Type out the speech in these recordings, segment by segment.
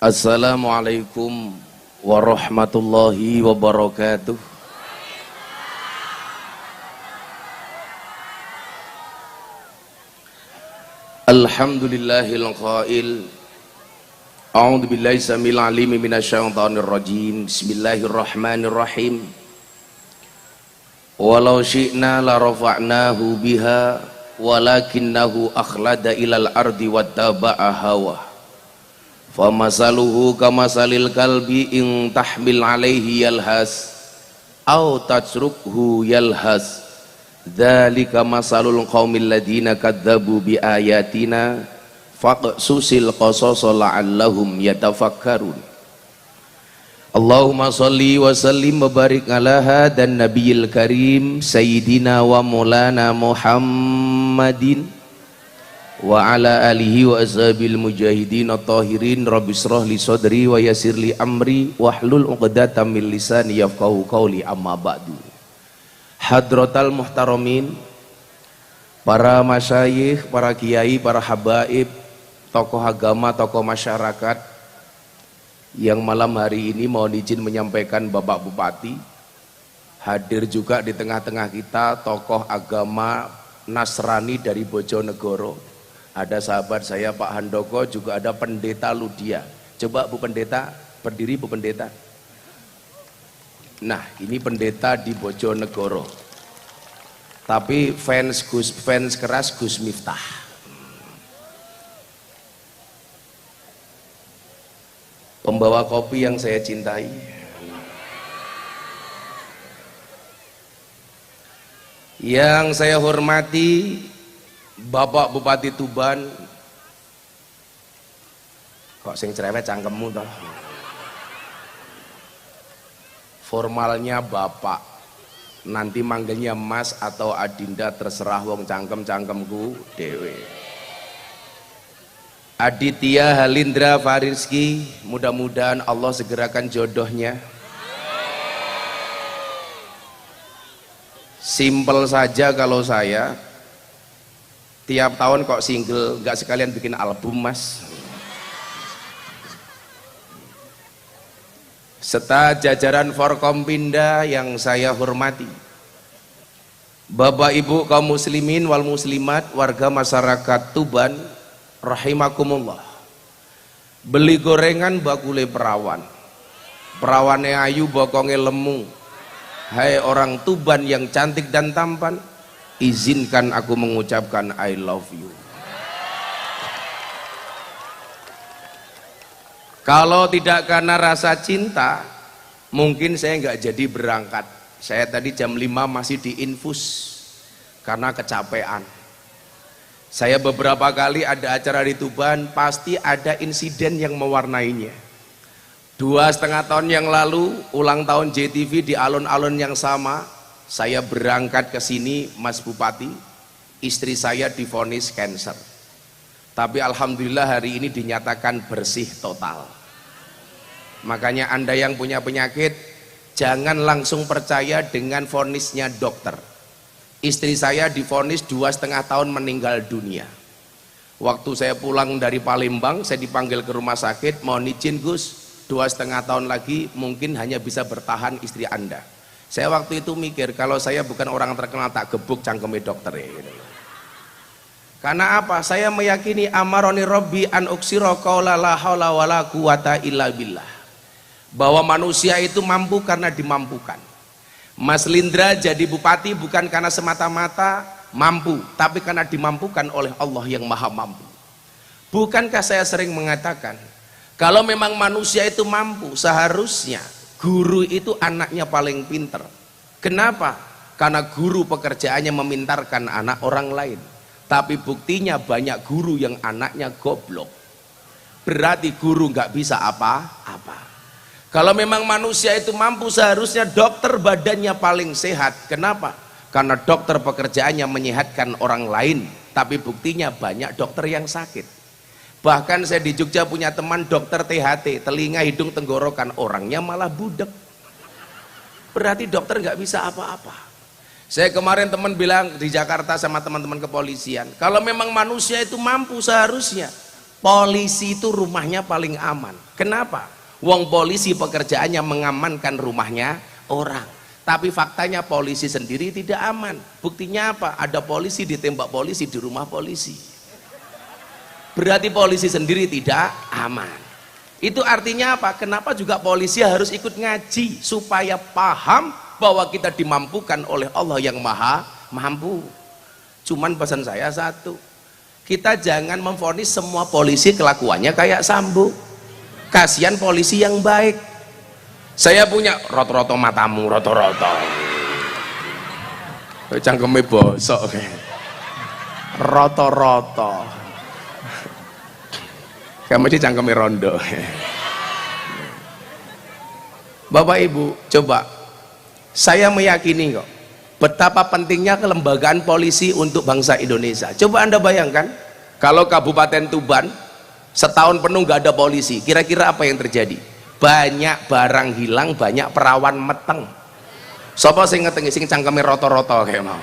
Assalamualaikum warahmatullahi wabarakatuh. Alhamdulillahil qail a'udzu billahi samil alim minasyaitonir rajim. Bismillahirrahmanirrahim. Walau syi'na la rafa'nahu biha walakinnahu akhlada ilal ardi wattaba'a hawa. Famasaluhu kamasalil kalbi in tahmil alaihi yalhas au tajrukhu yalhas. Dzalika masalul qaumil ladina kadzabu bi ayatina faqsusil qasasa la'allahum yatafakkarun. Allahumma shalli wa sallim wa barik ala hadan nabiyil karim sayyidina wa maulana Muhammadin wa ala alihi wa ashabil mujahidin at-tahirin. Rabbi shrah li sadri wa yassir li amri wahlul 'uqdatam min lisani yafqahu qawli. Amma ba'du. Hadratal muhtaramin, para masyayikh, para kiai, para habaib, tokoh agama, tokoh masyarakat yang malam hari ini mohon izin menyampaikan Bapak Bupati. Hadir juga di tengah-tengah kita tokoh agama Nasrani dari Bojonegoro. Ada sahabat saya Pak Handoko, juga ada Pendeta Ludia. Coba Bu Pendeta, berdiri Bu Pendeta. Nah, ini pendeta di Bojonegoro. Tapi fans keras Gus Miftah. Pembawa kopi yang saya cintai. Yang saya hormati Bapak Bupati Tuban. Kok sing cerewet cangkemmu toh? Formalnya Bapak, nanti manggilnya Mas atau Adinda terserah, wong cangkem-cangkemku dewe. Aditya Halindra Farizki, mudah-mudahan Allah segerakan jodohnya. Simpel saja kalau saya tiap tahun kok single, nggak sekalian bikin album Mas. Serta jajaran Forkompinda yang saya hormati, Bapak Ibu kaum muslimin wal muslimat, warga masyarakat Tuban rahimakumullah. Beli gorengan bakule perawan, perawane ayu bokonge lemu. Hai orang Tuban yang cantik dan tampan, izinkan aku mengucapkan I love you. Kalau tidak karena rasa cinta, mungkin saya nggak jadi berangkat. Saya tadi jam 5 masih diinfus karena kecapean. Saya beberapa kali ada acara di Tuban, pasti ada insiden yang mewarnainya. 2,5 tahun yang lalu, ulang tahun JTV di alun-alun yang sama, saya berangkat ke sini, Mas Bupati, istri saya divonis kanker. Tapi alhamdulillah hari ini dinyatakan bersih total. Makanya Anda yang punya penyakit, jangan langsung percaya dengan vonisnya dokter. Istri saya divonis 2,5 tahun meninggal dunia. Waktu saya pulang dari Palembang, saya dipanggil ke rumah sakit, mohon izin Gus, 2,5 tahun lagi mungkin hanya bisa bertahan istri Anda. Saya waktu itu mikir, kalau saya bukan orang terkenal tak gebuk cangkeme dokter ya. Karena apa? Saya meyakini amaroni Robbi an uksiro qaula la haula wala quwata illa billah. Bahwa manusia itu mampu karena dimampukan. Mas Lindra jadi bupati bukan karena semata-mata mampu, tapi karena dimampukan oleh Allah yang maha mampu. Bukankah saya sering mengatakan, kalau memang manusia itu mampu, seharusnya guru itu anaknya paling pinter. Kenapa? Karena guru pekerjaannya memintarkan anak orang lain. Tapi buktinya banyak guru yang anaknya goblok. Berarti guru nggak bisa apa-apa. Kalau memang manusia itu mampu, seharusnya dokter badannya paling sehat. Kenapa? Karena dokter pekerjaannya menyehatkan orang lain. Tapi buktinya banyak dokter yang sakit. Bahkan saya di Jogja punya teman dokter THT, telinga, hidung, tenggorokan, orangnya malah budek. Berarti dokter nggak bisa apa-apa. Saya kemarin teman bilang di Jakarta sama teman-teman kepolisian, kalau memang manusia itu mampu, seharusnya polisi itu rumahnya paling aman. Kenapa? Wong polisi pekerjaannya mengamankan rumahnya orang. Tapi faktanya polisi sendiri tidak aman. Buktinya apa? Ada polisi ditembak polisi di rumah polisi. Berarti polisi sendiri tidak aman. Itu artinya apa? Kenapa juga polisi harus ikut ngaji? Supaya paham bahwa kita dimampukan oleh Allah yang maha mampu. Cuman pesan saya satu, kita jangan memvonis semua polisi kelakuannya kayak Sambo. Kasihan polisi yang baik. Saya punya roto-roto matamu, roto-roto. Cangkeme bosok. Roto-roto. Kamu di cangkeme rondo. Bapak Ibu, coba. Saya meyakini kok betapa pentingnya kelembagaan polisi untuk bangsa Indonesia. Coba Anda bayangkan, kalau Kabupaten Tuban setahun penuh nggak ada polisi, kira-kira apa yang terjadi? Banyak barang hilang, banyak perawan meteng. Sopo sing ngetengi sing cangkeme roto-roto kayak mau.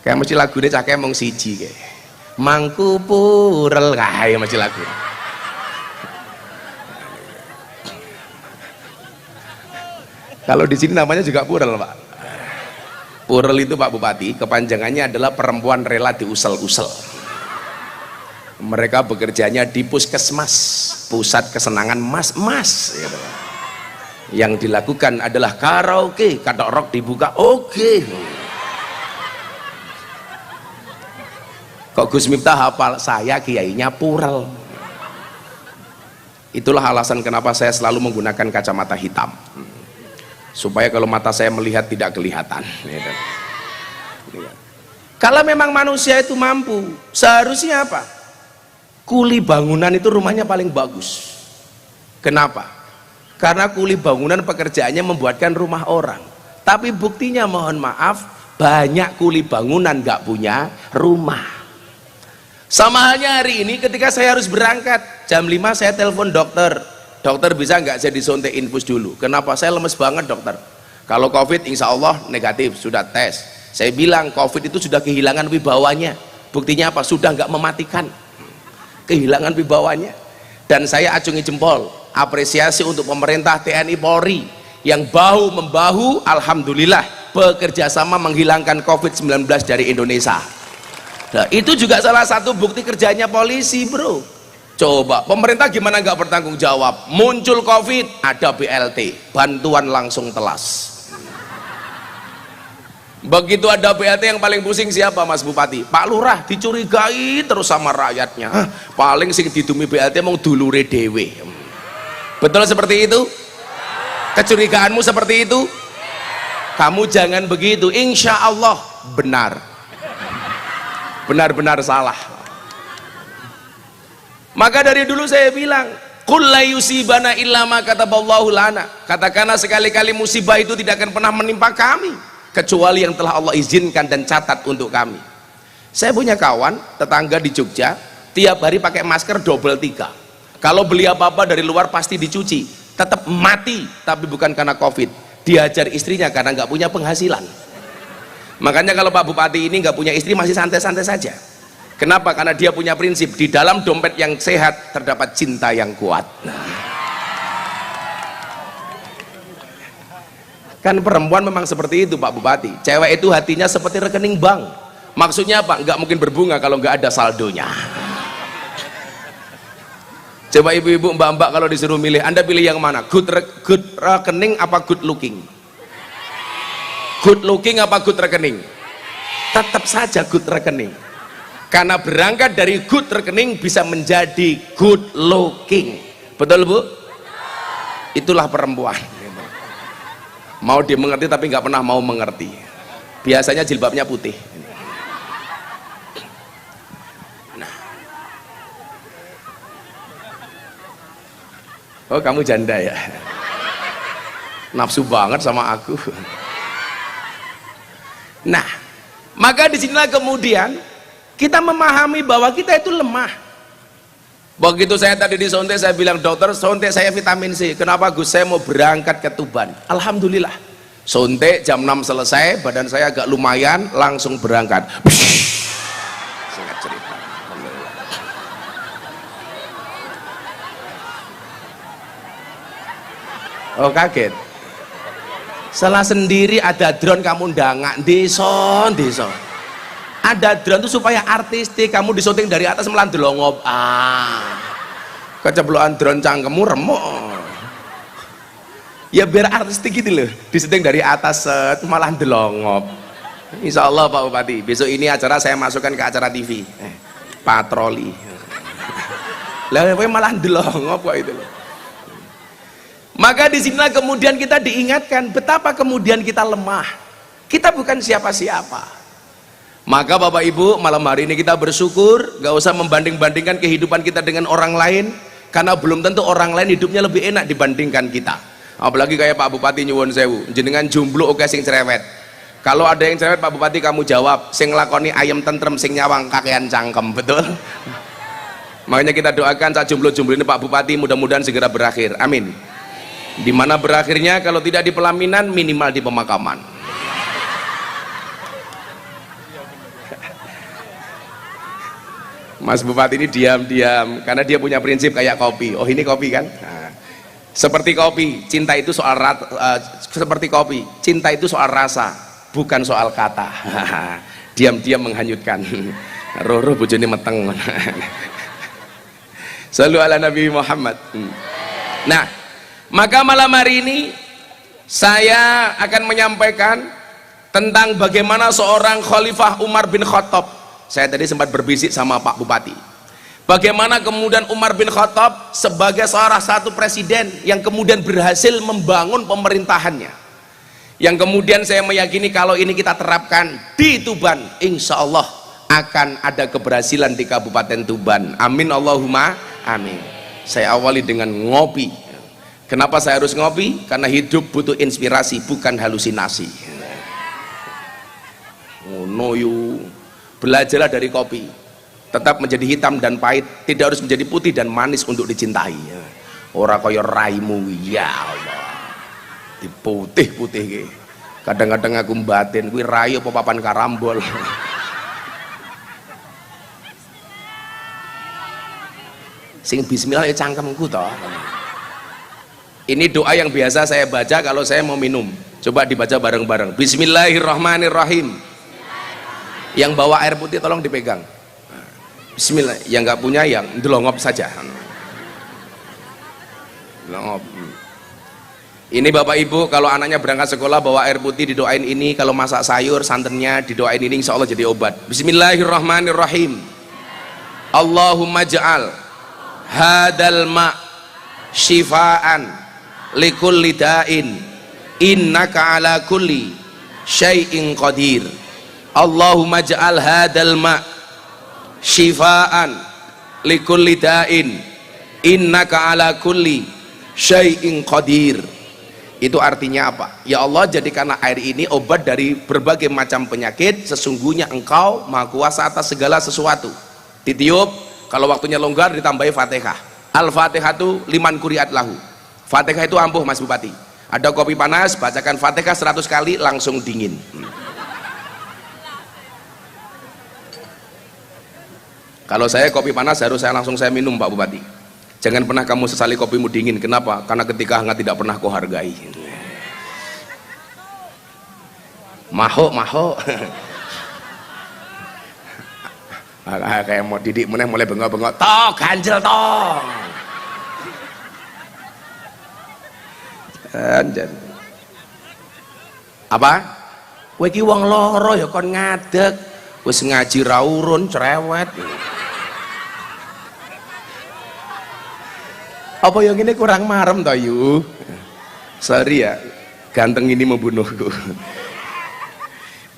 Kayak mesti lagune cah kemong siji kayak. Mangku purel kae mesti lagu. Kalau di sini namanya juga purel, Pak. Purel itu Pak Bupati, kepanjangannya adalah perempuan rela diusel-usel. Mereka bekerjanya di puskesmas, pusat kesenangan mas-mas. Gitu. Yang dilakukan adalah karaoke, katok rock dibuka, oke. Kok Gus Miftah hafal? Saya kiainya purel. Itulah alasan kenapa saya selalu menggunakan kacamata hitam. Supaya kalau mata saya melihat tidak kelihatan. Kalau memang manusia itu mampu, seharusnya apa? Kuli bangunan itu rumahnya paling bagus. Kenapa? Karena kuli bangunan pekerjaannya membuatkan rumah orang. Tapi buktinya mohon maaf, banyak kuli bangunan nggak punya rumah. Sama halnya hari ini ketika saya harus berangkat jam 5 saya telepon dokter. Dokter bisa nggak saya disuntik infus dulu? Kenapa? Saya lemes banget dokter. Kalau COVID insya Allah negatif, sudah tes. Saya bilang COVID itu sudah kehilangan wibawanya. Buktinya apa? Sudah nggak mematikan. Kehilangan wibawanya. Dan saya acungi jempol, apresiasi untuk pemerintah TNI Polri yang bahu-membahu, alhamdulillah bekerja sama menghilangkan COVID-19 dari Indonesia. Nah, itu juga salah satu bukti kerjanya polisi, bro. Coba pemerintah gimana nggak bertanggung jawab? Muncul COVID, ada BLT, bantuan langsung telas. Begitu ada BLT yang paling pusing siapa Mas Bupati? Pak Lurah, dicurigai terus sama rakyatnya. Paling sing didumi BLT mau dulure dewe. Betul seperti itu? Kecurigaanmu seperti itu? Kamu jangan begitu, insya Allah benar. Benar-benar salah. Maka dari dulu saya bilang, qul la yusibana illa ma kataballahu lana. Katakanlah sekali-kali musibah itu tidak akan pernah menimpa kami kecuali yang telah Allah izinkan dan catat untuk kami. Saya punya kawan tetangga di Jogja, tiap hari pakai masker double 3. Kalau beli apa-apa dari luar pasti dicuci, tetap mati, tapi bukan karena COVID. Diajar istrinya karena nggak punya penghasilan. Makanya kalau Pak Bupati ini nggak punya istri masih santai-santai saja. Kenapa? Karena dia punya prinsip, di dalam dompet yang sehat terdapat cinta yang kuat. Kan perempuan memang seperti itu Pak Bupati. Cewek itu hatinya seperti rekening bank. Maksudnya apa? Nggak mungkin berbunga kalau nggak ada saldonya. Coba ibu-ibu, mbak-mbak kalau disuruh milih, Anda pilih yang mana? Good rekening apa good looking? Good looking apa good rekening? Tetap saja good rekening. Karena berangkat dari good rekening bisa menjadi good looking. Betul Bu? Itulah perempuan. Mau dimengerti tapi nggak pernah mau mengerti. Biasanya jilbabnya putih. Nah. Oh kamu janda ya? Nafsu banget sama aku. Nah, maka disinilah kemudian kita memahami bahwa kita itu lemah. Begitu saya tadi disuntik, saya bilang dokter suntik saya vitamin C. Kenapa Gus? Saya mau berangkat ke Tuban. Alhamdulillah suntik jam 6 selesai, badan saya agak lumayan, langsung berangkat. Singkat cerita, Oh kaget. Salah sendiri ada drone kamu ndangak desa. Ada drone itu supaya artistik, kamu disyuting dari atas melandelongop. Keceblokan drone cangkemmu remuk. Ya biar artistik gitu loh, disyuting dari atas set malah ndelongop. Insya Allah Pak Bupati, besok ini acara saya masukkan ke acara TV. Patroli. Lah malah ndelongop kok itu loh. Maka di sinilah kemudian kita diingatkan betapa kemudian kita lemah. Kita bukan siapa-siapa. Maka Bapak Ibu, malam hari ini kita bersyukur, gak usah membanding-bandingkan kehidupan kita dengan orang lain, karena belum tentu orang lain hidupnya lebih enak dibandingkan kita. Apalagi kayak Pak Bupati nyuwun sewu, jenengan jomblo oke sing cerewet. Kalau ada yang cerewet Pak Bupati kamu jawab, sing lakoni ayam tentrem sing nyawang kakean cangkem, betul? Makanya kita doakan saat jomblo-jomblo ini Pak Bupati mudah-mudahan segera berakhir, amin. Dimana berakhirnya kalau tidak di pelaminan minimal di pemakaman. Mas Bupati ini diam-diam karena dia punya prinsip kayak kopi. Oh ini kopi kan? Nah, seperti kopi, cinta itu soal seperti kopi, cinta itu soal rasa, bukan soal kata. Diam-diam menghanyutkan. Roh-roh bojone meteng. Shallu ala Nabi Muhammad. Nah, maka malam hari ini saya akan menyampaikan tentang bagaimana seorang Khalifah Umar bin Khattab. Saya tadi sempat berbisik sama Pak Bupati. Bagaimana kemudian Umar bin Khattab sebagai salah satu presiden yang kemudian berhasil membangun pemerintahannya. Yang kemudian saya meyakini kalau ini kita terapkan di Tuban, insya Allah akan ada keberhasilan di Kabupaten Tuban. Amin Allahumma amin. Saya awali dengan ngopi. Kenapa saya harus ngopi? Karena hidup butuh inspirasi, bukan halusinasi. Oh no you. Belajarlah dari kopi, tetap menjadi hitam dan pahit, tidak harus menjadi putih dan manis untuk dicintai. Ora kaya raimu, ya Allah, diputih-putih. Kadang-kadang aku batin, kuwi rai apa papan karambol. Sing bismillah ya cangkemku toh. Ini doa yang biasa saya baca kalau saya mau minum. Coba dibaca bareng-bareng. Bismillahirrahmanirrahim. Yang bawa air putih tolong dipegang. Bismillah. Yang nggak punya yang delongop saja. Delongop. Ini Bapak Ibu kalau anaknya berangkat sekolah bawa air putih didoain ini, kalau masak sayur santannya didoain ini, insya Allah jadi obat. Bismillahirrahmanirrahim. Allahumma ja'al hadal ma' syifaan likulli da'in innaka ala kulli syai'in qadir. Allahumma ja'al hadal ma' syifaan likulli da'in innaka ala kulli syai'in qadir. Itu artinya apa? Ya Allah, jadikanlah air ini obat dari berbagai macam penyakit, sesungguhnya engkau maha kuasa atas segala sesuatu. Ditiup, kalau waktunya longgar ditambahi Fatihah. Al-Fatihatu liman kuriat lahu. Fatihah itu ampuh Mas Bupati. Ada kopi panas, bacakan Fatihah 100 kali langsung dingin. Kalau saya kopi panas harus langsung saya minum Pak Bupati. Jangan pernah kamu sesali kopimu dingin. Kenapa? Karena ketika hangat tidak pernah kau hargai. Mahok. Kayak mau didik meneh mulai bengok-bengok. Toh ganjel toh. Anjan. Apa? Kowe iki wong loro ya kon ngadeg. Wis ngaji ra urun cerewet. Apa yang ini kurang marem toh yu? Sorry ya, ganteng ini membunuhku.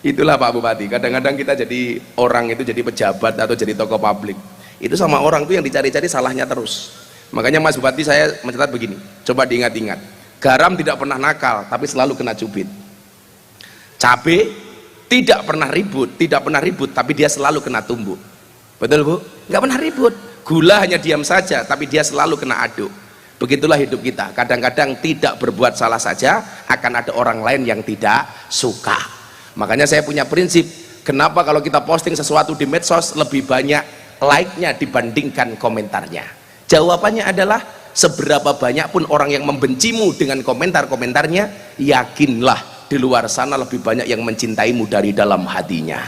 Itulah Pak Bupati, kadang-kadang kita jadi orang itu jadi pejabat atau jadi tokoh publik, itu sama orang tuh yang dicari-cari salahnya terus. Makanya Mas Bupati saya mencatat begini, coba diingat-ingat, garam tidak pernah nakal tapi selalu kena cubit. Cabai tidak pernah ribut tapi dia selalu kena tumbuk. Betul Bu? Nggak pernah ribut. Gula hanya diam saja tapi dia selalu kena aduk. Begitulah hidup kita, kadang-kadang tidak berbuat salah saja akan ada orang lain yang tidak suka. Makanya saya punya prinsip, kenapa kalau kita posting sesuatu di medsos lebih banyak like-nya dibandingkan komentarnya? Jawabannya adalah Seberapa banyak pun orang yang membencimu dengan komentar-komentarnya, yakinlah di luar sana lebih banyak yang mencintaimu dari dalam hatinya.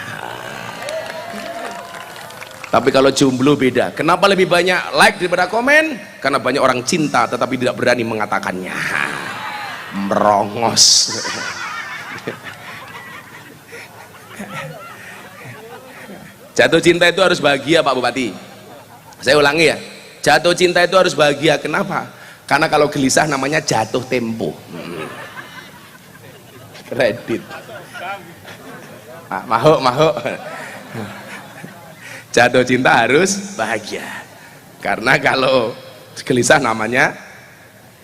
Tapi kalau jomblo beda. Kenapa lebih banyak like daripada komen? Karena banyak orang cinta tetapi tidak berani mengatakannya. Merongos. Jatuh cinta itu harus bahagia, Pak Bupati. Saya ulangi ya, jatuh cinta itu harus bahagia. Kenapa? Karena kalau gelisah namanya jatuh tempo. Kredit. Mahuk. Jatuh cinta harus bahagia. Karena kalau gelisah namanya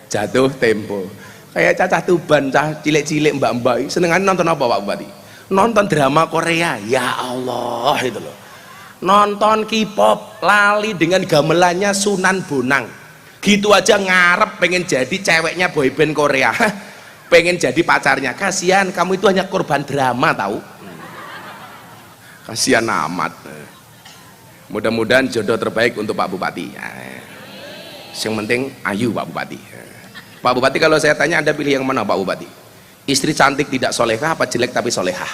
jatuh tempo. Kayak cacah Tuban, cah cilik-cilik, mbak-mbak senengan nonton apa, Pak Bupati? Nonton drama Korea. Ya Allah, itu loh. Nonton K-pop, lali dengan gamelannya Sunan Bonang. Gitu aja ngarep pengen jadi ceweknya boyband Korea. Pengen jadi pacarnya. Kasihan, kamu itu hanya korban drama tahu. Kasihan amat. Mudah-mudahan jodoh terbaik untuk Pak Bupati. Yang penting ayu Pak Bupati. Pak Bupati, kalau saya tanya Anda pilih yang mana Pak Bupati? Istri cantik tidak solehah apa jelek tapi solehah?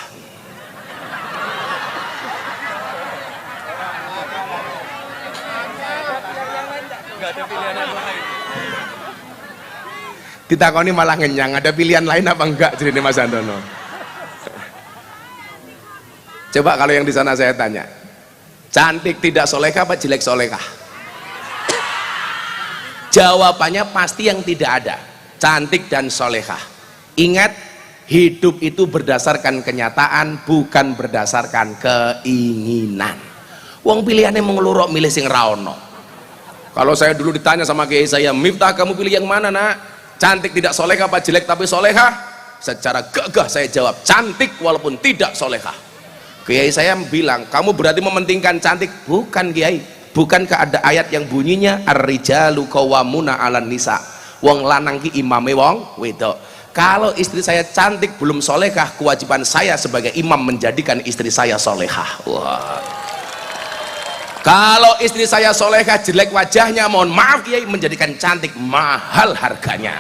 Ditakoni malah ngenyang, ada pilihan lain apa enggak jadi Mas Antono? Coba kalau yang di sana saya tanya, cantik tidak solehah apa jelek solehah? Jawabannya pasti yang tidak ada, cantik dan solehah. Ingat, hidup itu berdasarkan kenyataan, bukan berdasarkan keinginan. Wong pilihannya mengeluruk milih sing raono. Kalau saya dulu ditanya sama kiai saya, Miftah kamu pilih yang mana nak? Cantik tidak solehah apa jelek tapi solehah? Secara gagah saya jawab, cantik walaupun tidak solehah. Kiai saya bilang, kamu berarti mementingkan cantik? Bukan kiai, bukankah ada ayat yang bunyinya ar-rijalu qawwamuna 'alan nisa, wong lanang ki imame wong wedok. Kalau istri saya cantik belum solehah, kewajiban saya sebagai imam menjadikan istri saya solehah. Wah. Kalau istri saya solehah jelek wajahnya, mohon maaf kiai, menjadikan cantik mahal harganya.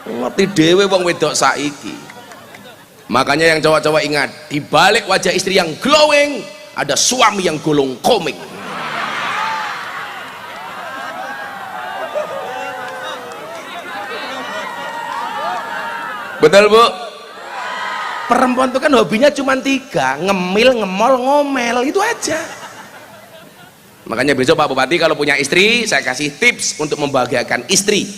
Ngerti dewe wong wedok saiki. Makanya yang cowok-cowok ingat, di balik wajah istri yang glowing ada suami yang gulung komik. Betul Bu? Perempuan itu kan hobinya cuma 3, ngemil, ngemol, ngomel, itu aja. Makanya besok Pak Bupati kalau punya istri, saya kasih tips untuk membahagiakan istri.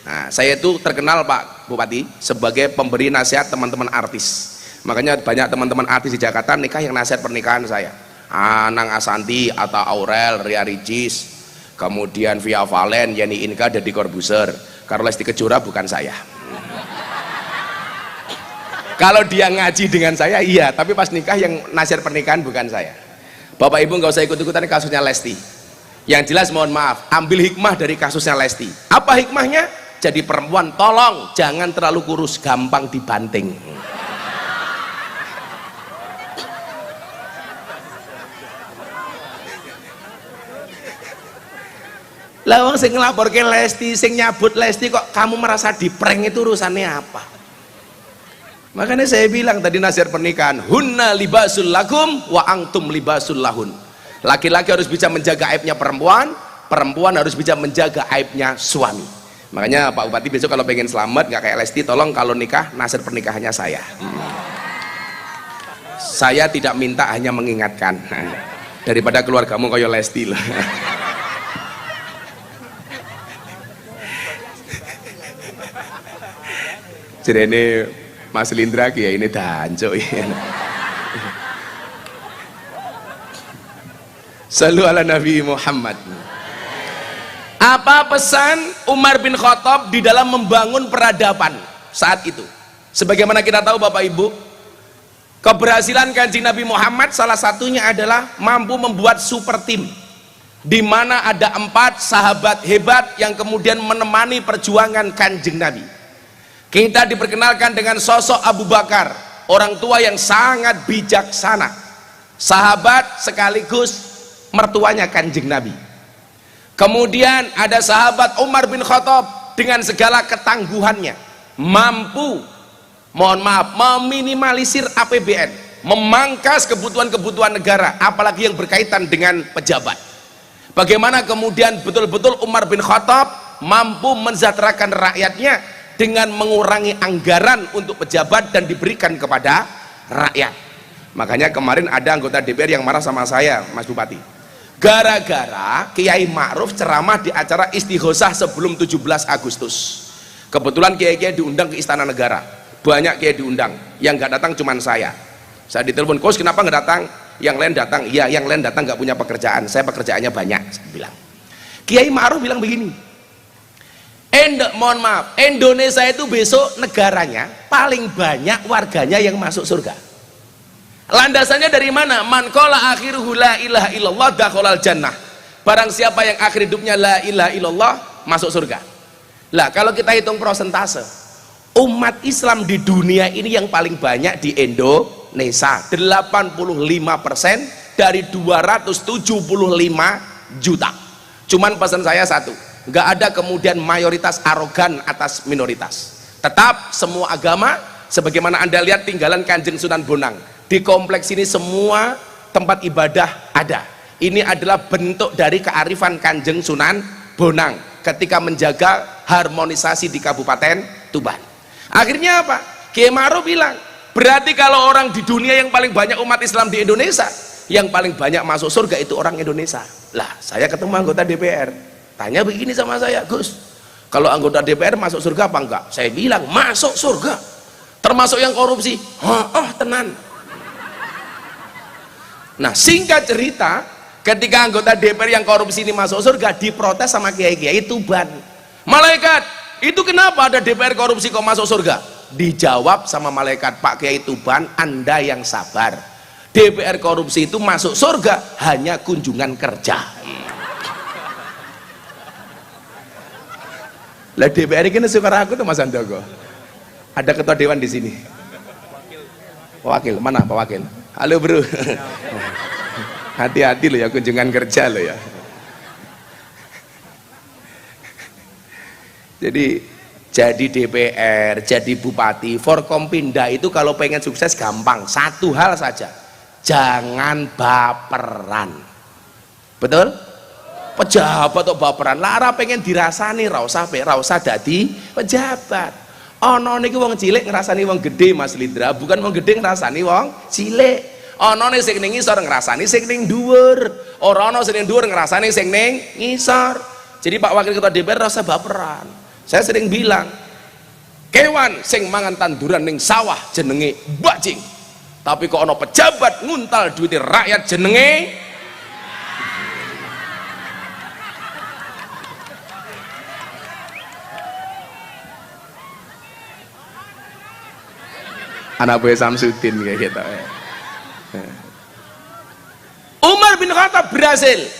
Nah, saya itu terkenal Pak Bupati sebagai pemberi nasihat teman-teman artis. Makanya banyak teman-teman artis di Jakarta nikah yang nasihat pernikahan saya. Anang Asanti, Atta Aurel, Ria Ricis, kemudian Via Valen, Yeni Inka, Deddy Corbuzier. Kalau Lesti Kejora bukan saya. Kalau dia ngaji dengan saya iya, tapi pas nikah yang nasihat pernikahan bukan saya. Bapak Ibu nggak usah ikut-ikutan kasusnya Lesti. Yang jelas mohon maaf, ambil hikmah dari kasusnya Lesti. Apa hikmahnya? Jadi perempuan tolong jangan terlalu kurus, gampang dibanting. Lah wong sing nglaporke Lesti, sing nyabut Lesti kok kamu merasa diprank, itu urusannya apa? Makanya saya bilang tadi nasihat pernikahan, hunna libasul lakum wa antum libasul lahun. Laki-laki harus bisa menjaga aibnya perempuan, perempuan harus bisa menjaga aibnya suami. Makanya Pak Bupati besok kalau pengen selamat nggak kayak Lesti, tolong kalau nikah nasihat pernikahannya saya. Saya tidak minta, hanya mengingatkan. Daripada keluargamu kayak Lesti lah. Jadi ini Mas Lindra ya ini danco ya. Sallu ala Nabi Muhammad. Apa pesan Umar bin Khattab di dalam membangun peradaban saat itu? Sebagaimana kita tahu Bapak Ibu, keberhasilan Kanjeng Nabi Muhammad salah satunya adalah mampu membuat super tim, di mana ada 4 sahabat hebat yang kemudian menemani perjuangan Kanjeng Nabi. Kita diperkenalkan dengan sosok Abu Bakar, orang tua yang sangat bijaksana, sahabat sekaligus mertuanya Kanjeng Nabi. Kemudian ada sahabat Umar bin Khattab dengan segala ketangguhannya mampu, mohon maaf, meminimalisir APBN, memangkas kebutuhan-kebutuhan negara, apalagi yang berkaitan dengan pejabat. Bagaimana kemudian betul-betul Umar bin Khattab mampu mensejahterakan rakyatnya dengan mengurangi anggaran untuk pejabat dan diberikan kepada rakyat. Makanya kemarin ada anggota DPR yang marah sama saya, Mas Bupati, gara-gara Kiai Ma'ruf ceramah di acara istighosah sebelum 17 Agustus. Kebetulan kiai-kiai diundang ke Istana Negara, banyak kiai diundang, yang nggak datang cuman saya ditelepon, "Kos kenapa nggak datang?" Yang lain datang. "Iya, yang lain datang nggak punya pekerjaan, saya pekerjaannya banyak," saya bilang. Kiai Ma'ruf bilang begini, mohon maaf, Indonesia itu besok negaranya paling banyak warganya yang masuk surga. Landasannya dari mana? Man qala akhiruhu la ilaha illallah dakhalal jannah. Barang siapa yang akhir hidupnya la ilaha illallah masuk surga. Lah kalau kita hitung persentase, umat Islam di dunia ini yang paling banyak di Indonesia 85% dari 275 juta. Cuman pesan saya satu, nggak ada kemudian mayoritas arogan atas minoritas. Tetap semua agama, sebagaimana Anda lihat tinggalan Kanjeng Sunan Bonang, di kompleks ini semua tempat ibadah ada. Ini adalah bentuk dari kearifan Kanjeng Sunan Bonang ketika menjaga harmonisasi di Kabupaten Tuban. Akhirnya apa? Kiai Ma'ruf bilang, berarti kalau orang di dunia yang paling banyak umat Islam di Indonesia, yang paling banyak masuk surga itu orang Indonesia. Lah saya ketemu anggota DPR, tanya begini sama saya, "Gus, kalau anggota DPR masuk surga apa enggak?" Saya bilang masuk surga, termasuk yang korupsi. Tenan. Nah singkat cerita, ketika anggota DPR yang korupsi ini masuk surga, diprotes sama kiai-kiai Tuban. "Malaikat, itu kenapa ada DPR korupsi kok masuk surga?" Dijawab sama malaikat, "Pak Kiai Tuban, Anda yang sabar. DPR korupsi itu masuk surga hanya kunjungan kerja." Lah DPR ini suka aku tuh Mas Andogo. Ada ketua dewan di sini. Wakil mana Pak Wakil? Halo bro. Hati-hati lo ya kunjungan kerja lo ya. Jadi DPR, jadi bupati, Forkompinda itu kalau pengen sukses gampang, satu hal saja, jangan baperan. Betul? Pejabat atau baperan, lara pengen dirasani, ra usah dadi pejabat. Ono niki wong cilik ngrasani wong gede Mas Lindra, bukan wong gede ngrasani wong cilik. Ono ning sing ning ngisor ngrasani sing ning dhuwur, ora ono sing ning dhuwur ngrasani sing ning ngisor. Jadi Pak Wakil Ketua DPR rasa baperan. Saya sering bilang, kewan sing mangan tanduran ning sawah jenenge bajing, tapi kok ono pejabat nguntal duit rakyat jenenge anak buah Samsudin kayak gitu. Umar bin Khattab berhasil.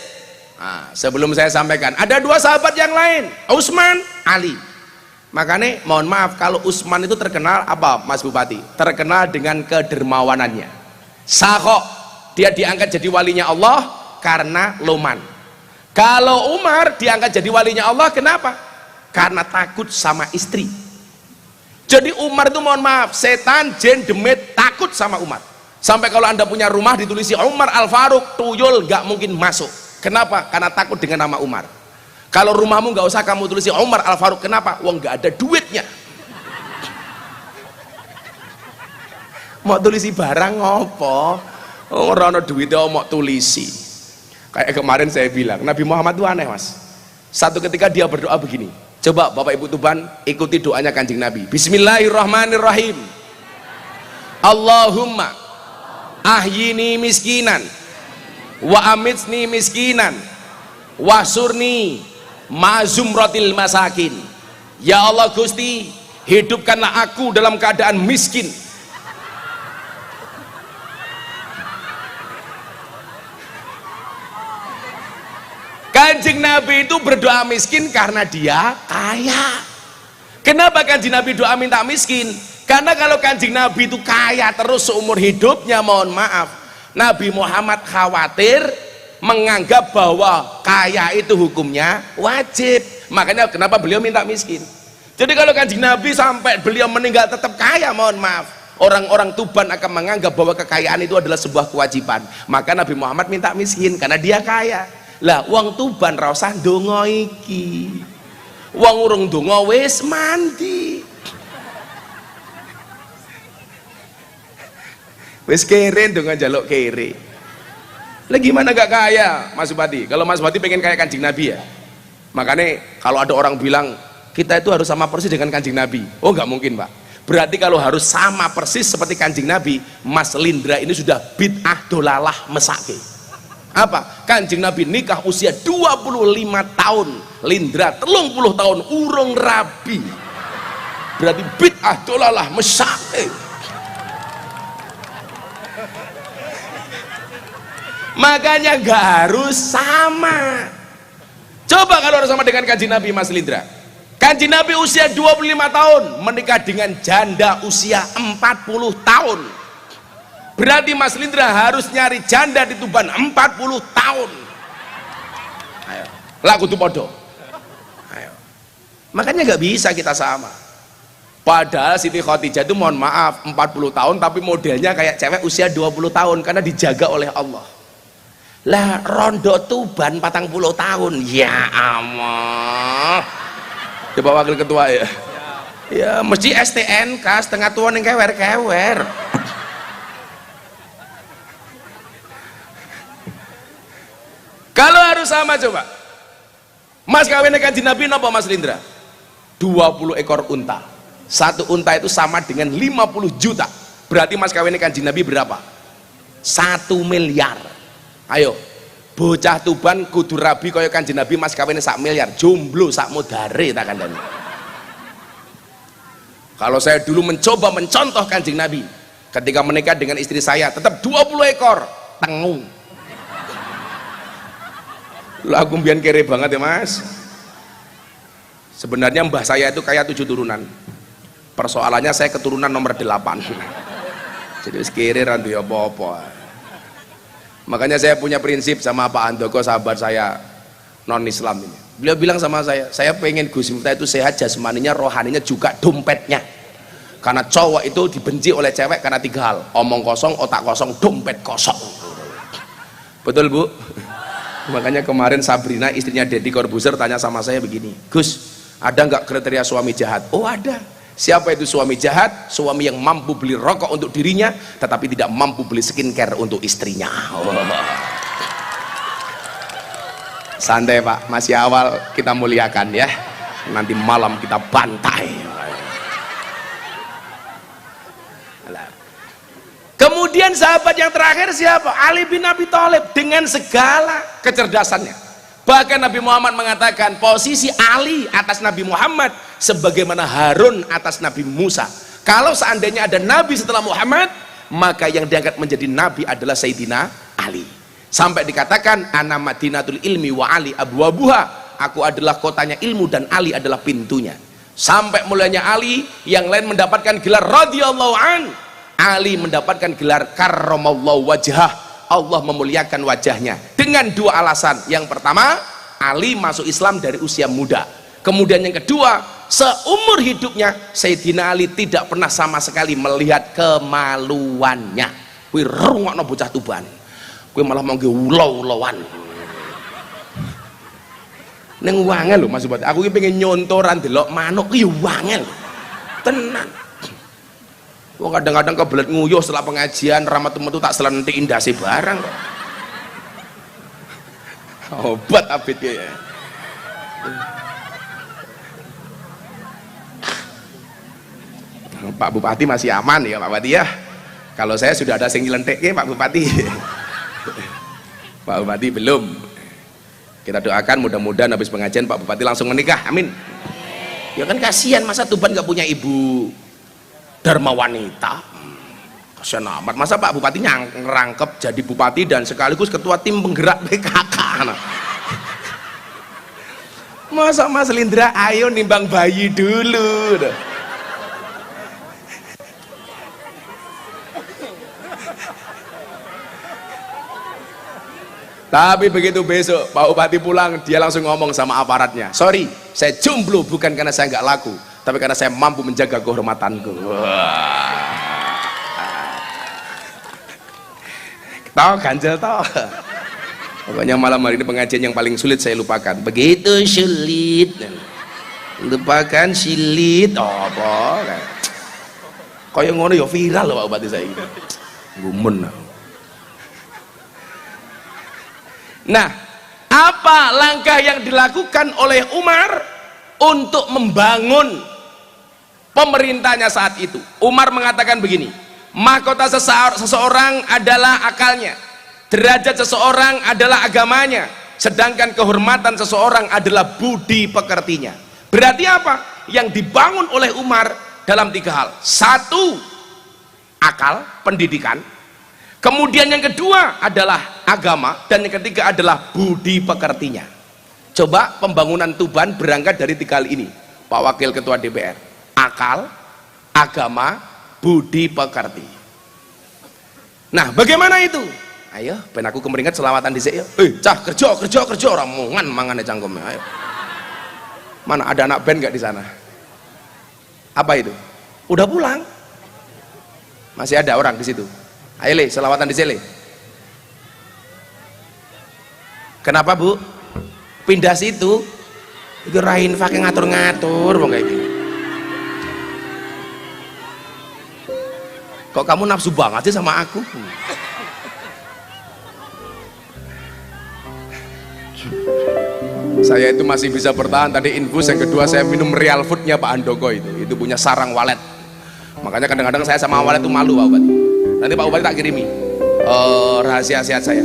Nah, sebelum saya sampaikan, ada dua sahabat yang lain, Utsman, Ali. Makanya mohon maaf kalau Utsman itu terkenal apa Mas Bupati? Terkenal dengan kedermawanannya. Sakho, dia diangkat jadi walinya Allah karena loman. Kalau Umar diangkat jadi walinya Allah kenapa? Karena takut sama istri. Jadi Umar itu mohon maaf, setan, jin, demit takut sama Umar. Sampai kalau Anda punya rumah ditulisi Umar Al-Faruq, tuyul nggak mungkin masuk. Kenapa? Karena takut dengan nama Umar. Kalau rumahmu nggak usah kamu tulisi Umar Al-Faruq, kenapa? Wong nggak ada duitnya. Mau tulisi barang ngopo? Ora ana duitnya mau tulisi. Kayak kemarin saya bilang, Nabi Muhammad itu aneh Mas. Satu ketika dia berdoa begini. Coba Bapak Ibu Tuban ikuti doanya Kanjeng Nabi. Bismillahirrahmanirrahim. Allahumma ahyini miskinan wa amitni miskinan wasurni ma'zumratil masakin. Ya Allah Gusti, hidupkanlah aku dalam keadaan miskin. Kanjeng Nabi itu berdoa miskin karena dia kaya. Kenapa Kanjeng Nabi doa minta miskin? Karena kalau Kanjeng Nabi itu kaya terus seumur hidupnya, mohon maaf, Nabi Muhammad khawatir menganggap bahwa kaya itu hukumnya wajib. Makanya kenapa beliau minta miskin. Jadi kalau Kanjeng Nabi sampai beliau meninggal tetap kaya, mohon maaf, orang-orang Tuban akan menganggap bahwa kekayaan itu adalah sebuah kewajiban. Maka Nabi Muhammad minta miskin karena dia kaya. Lah wong Tuban ra usah ndonga iki, wong urung ndonga wis mandi, wis kere ndonga njaluk kere. Lah gimana gak kaya Mas Bupati? Kalau Mas Bupati pengen kaya Kanjeng Nabi ya, makanya kalau ada orang bilang kita itu harus sama persis dengan Kanjeng Nabi, oh nggak mungkin Pak. Berarti kalau harus sama persis seperti Kanjeng Nabi, Mas Lindra ini sudah bid'ah dolalah mesake. Apa? Kanjeng Nabi nikah usia 25 tahun, Lindra 30 tahun urung rabi. Berarti bid'ah dolalah mesake. Makanya gak harus sama. Coba kalau harus sama dengan Kanjeng Nabi Mas Lindra. Kanjeng Nabi usia 25 tahun menikah dengan janda usia 40 tahun. Berarti Mas Lindra harus nyari janda di Tuban 40 tahun. Ayo, laku tuh podo. Ayo. Makanya nggak bisa kita sama. Padahal Siti Khadijah itu mohon maaf 40 tahun tapi modelnya kayak cewek usia 20 tahun karena dijaga oleh Allah. Lah rondo Tuban 40 tahun. Ya Allah. Coba wakil ketua ya. Ya mesti STNK setengah tua yang kewer-kewer. Kalau harus sama coba. Mas kawin Kanjeng Nabi napa Mas Lindra? 20 ekor unta. Satu unta itu sama dengan 50 juta. Berarti Mas kawin Kanjeng Nabi berapa? 1 miliar. Ayo. Bocah Tuban kudu rabi kaya Kanjeng Nabi Mas kawin 1 miliar. Jomblo sak modare tak kandhani. Kalau saya dulu mencoba mencontoh Kanjeng Nabi ketika menikah dengan istri saya tetap 20 ekor tengung. Lah aku mbiyen kere banget ya Mas. Sebenarnya mbah saya itu kayak 7 turunan. Persoalannya saya keturunan nomor 8. Jadi wis kere ra duwe apa-apa. Makanya saya punya prinsip sama Pak Andoko sahabat saya non Islam ini. Beliau bilang sama saya pengen Gus Miftah itu sehat jasmaninya, rohaninya juga dompetnya. Karena cowok itu dibenci oleh cewek karena 3 hal. Omong kosong, otak kosong, dompet kosong. Betul Bu? Makanya kemarin Sabrina istrinya Deddy Corbuzier tanya sama saya begini, Gus ada nggak kriteria suami jahat? Oh ada. Siapa itu suami jahat? Suami yang mampu beli rokok untuk dirinya tetapi tidak mampu beli skincare untuk istrinya. Oh. Santai Pak, masih awal, kita muliakan ya, nanti malam kita bantai. Kemudian sahabat yang terakhir siapa? Ali bin Abi Thalib dengan segala kecerdasannya. Bahkan Nabi Muhammad mengatakan posisi Ali atas Nabi Muhammad sebagaimana Harun atas Nabi Musa. Kalau seandainya ada Nabi setelah Muhammad, maka yang diangkat menjadi Nabi adalah Sayyidina Ali. Sampai dikatakan ana madinatul ilmi wa Ali abwabuha. Aku adalah kotanya ilmu dan Ali adalah pintunya. Sampai mulanya Ali, yang lain mendapatkan gelar radhiyallahu an. Ali mendapatkan gelar karramallahu wajhah, Allah memuliakan wajahnya dengan 2 alasan. Yang pertama, Ali masuk Islam dari usia muda. Kemudian yang kedua, seumur hidupnya Sayyidina Ali tidak pernah sama sekali melihat kemaluannya. Kuwi rungokno bocah Tuban, kuwi malah mau ulau-ulauan ning wangel lho Mas Bupati. Aku iki pengen nyontoran delok manuk iki wangel tenan. Wong kadang-kadang kebelet nguyuh setelah pengajian rahmat metu tak selentik indase barang kok. Obat abit ya. Pak Bupati masih aman ya Pak Bupati ya. Kalau saya sudah ada sing nyelentik Pak Bupati. Pak Bupati belum. Kita doakan mudah-mudahan habis pengajian Pak Bupati langsung menikah. Amin. Ya kan kasihan masa Tuban gak punya ibu Dharma wanita, kasihan amat. Masa Pak Bupati ngerangkep jadi bupati dan sekaligus ketua tim penggerak PKK. Masa Mas Lindra ayo nimbang bayi dulu. Tapi begitu besok Pak Bupati pulang, dia langsung ngomong sama aparatnya, sorry, saya jomblo bukan karena saya nggak laku, tapi karena saya mampu menjaga kehormatanku. Tahu ganjel toh. Pokoknya malam hari ini pengajian yang paling sulit saya lupakan. Begitu sulit, lupakan silit. Oh, apa? Kayak ngono ya viral loh Pak Bupati saya. Gumun. Nah, apa langkah yang dilakukan oleh Umar untuk membangun pemerintahnya saat itu? Umar mengatakan begini, mahkota seseorang adalah akalnya, derajat seseorang adalah agamanya, sedangkan kehormatan seseorang adalah budi pekertinya. Berarti apa? Yang dibangun oleh Umar dalam 3 hal. 1, akal, pendidikan. Kemudian yang kedua adalah agama, dan yang ketiga adalah budi pekertinya. Coba pembangunan Tuban berangkat dari 3 hal ini, Pak Wakil Ketua DPR. Akal, agama, budi pekerti. Nah, bagaimana itu? Ayo, ben aku kemeringat selawatan dhisik ya. Cah kerja orang mangane cangkeme. Ayo. Mana ada anak band nggak di sana? Apa itu? Udah pulang? Masih ada orang di situ. Ayo le, selawatan di sini. Kenapa Bu? Pindah situ? Itu rahin pakai ngatur-ngatur wong kayak gini. Kok kamu nafsu banget sih sama aku? Saya itu masih bisa bertahan tadi infus, yang kedua saya minum real foodnya Pak Handoko itu punya sarang walet. Makanya kadang-kadang saya sama walet itu malu Pak Bupati. Nanti Pak Bupati tak kirimi rahasia sehat saya,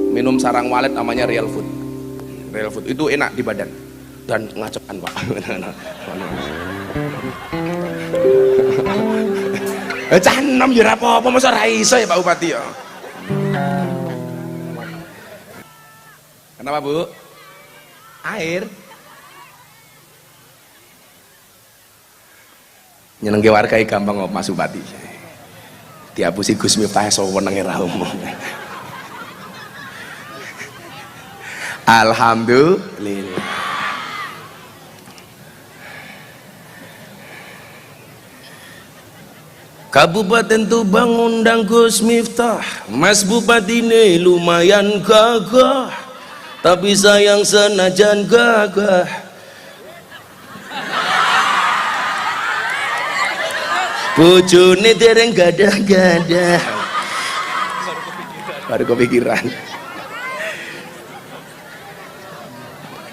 minum sarang walet namanya real food. Real food itu enak di badan dan ngacekan Pak. Canem ya apa-apa masa ra iso ya Pak Bupati ya. Kenapa Bu? Air nyenengke warga gampang kok Mas Bupati. Diapusi Gus Miftah sewenenge ra umum. Alhamdulillah. Kabupaten Tuban undang Gus Miftah, Mas Bupati ini lumayan gagah, tapi sayang senajan gagah bojone dereng gadah-gadah. Baru kepikiran.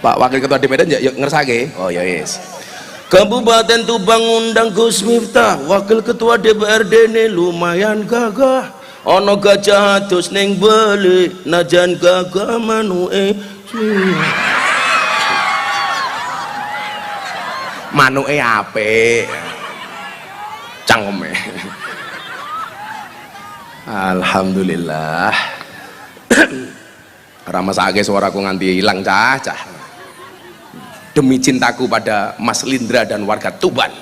Pak Wakil Ketua DPR ya ngersake. Oh ya yes. Kabupaten Tuban undang Gus Miftah, Wakil Ketua DPRD ini lumayan gagah. Ono gajah atus ning beli, najan gagah manuke. Manuke apik. Cangkeme. Alhamdulillah. Ramasake suaraku nganti hilang cah. Demi cintaku pada Mas Lindra dan warga Tuban.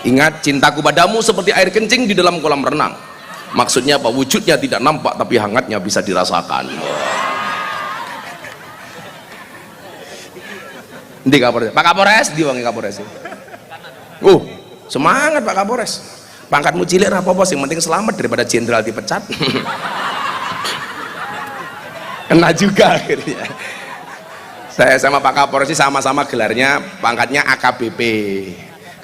Ingat, cintaku padamu seperti air kencing di dalam kolam renang. Maksudnya apa? Wujudnya tidak nampak tapi hangatnya bisa dirasakan. Ndi Kapolres? Pak Kapolres, di wangi Kapolres. Semangat Pak Kapolres. Pangkatmu cilik ra apa-apa, sing penting selamat daripada jenderal dipecat. Kena juga akhirnya. Saya sama Pak Kapolres sama-sama gelarnya pangkatnya AKBP.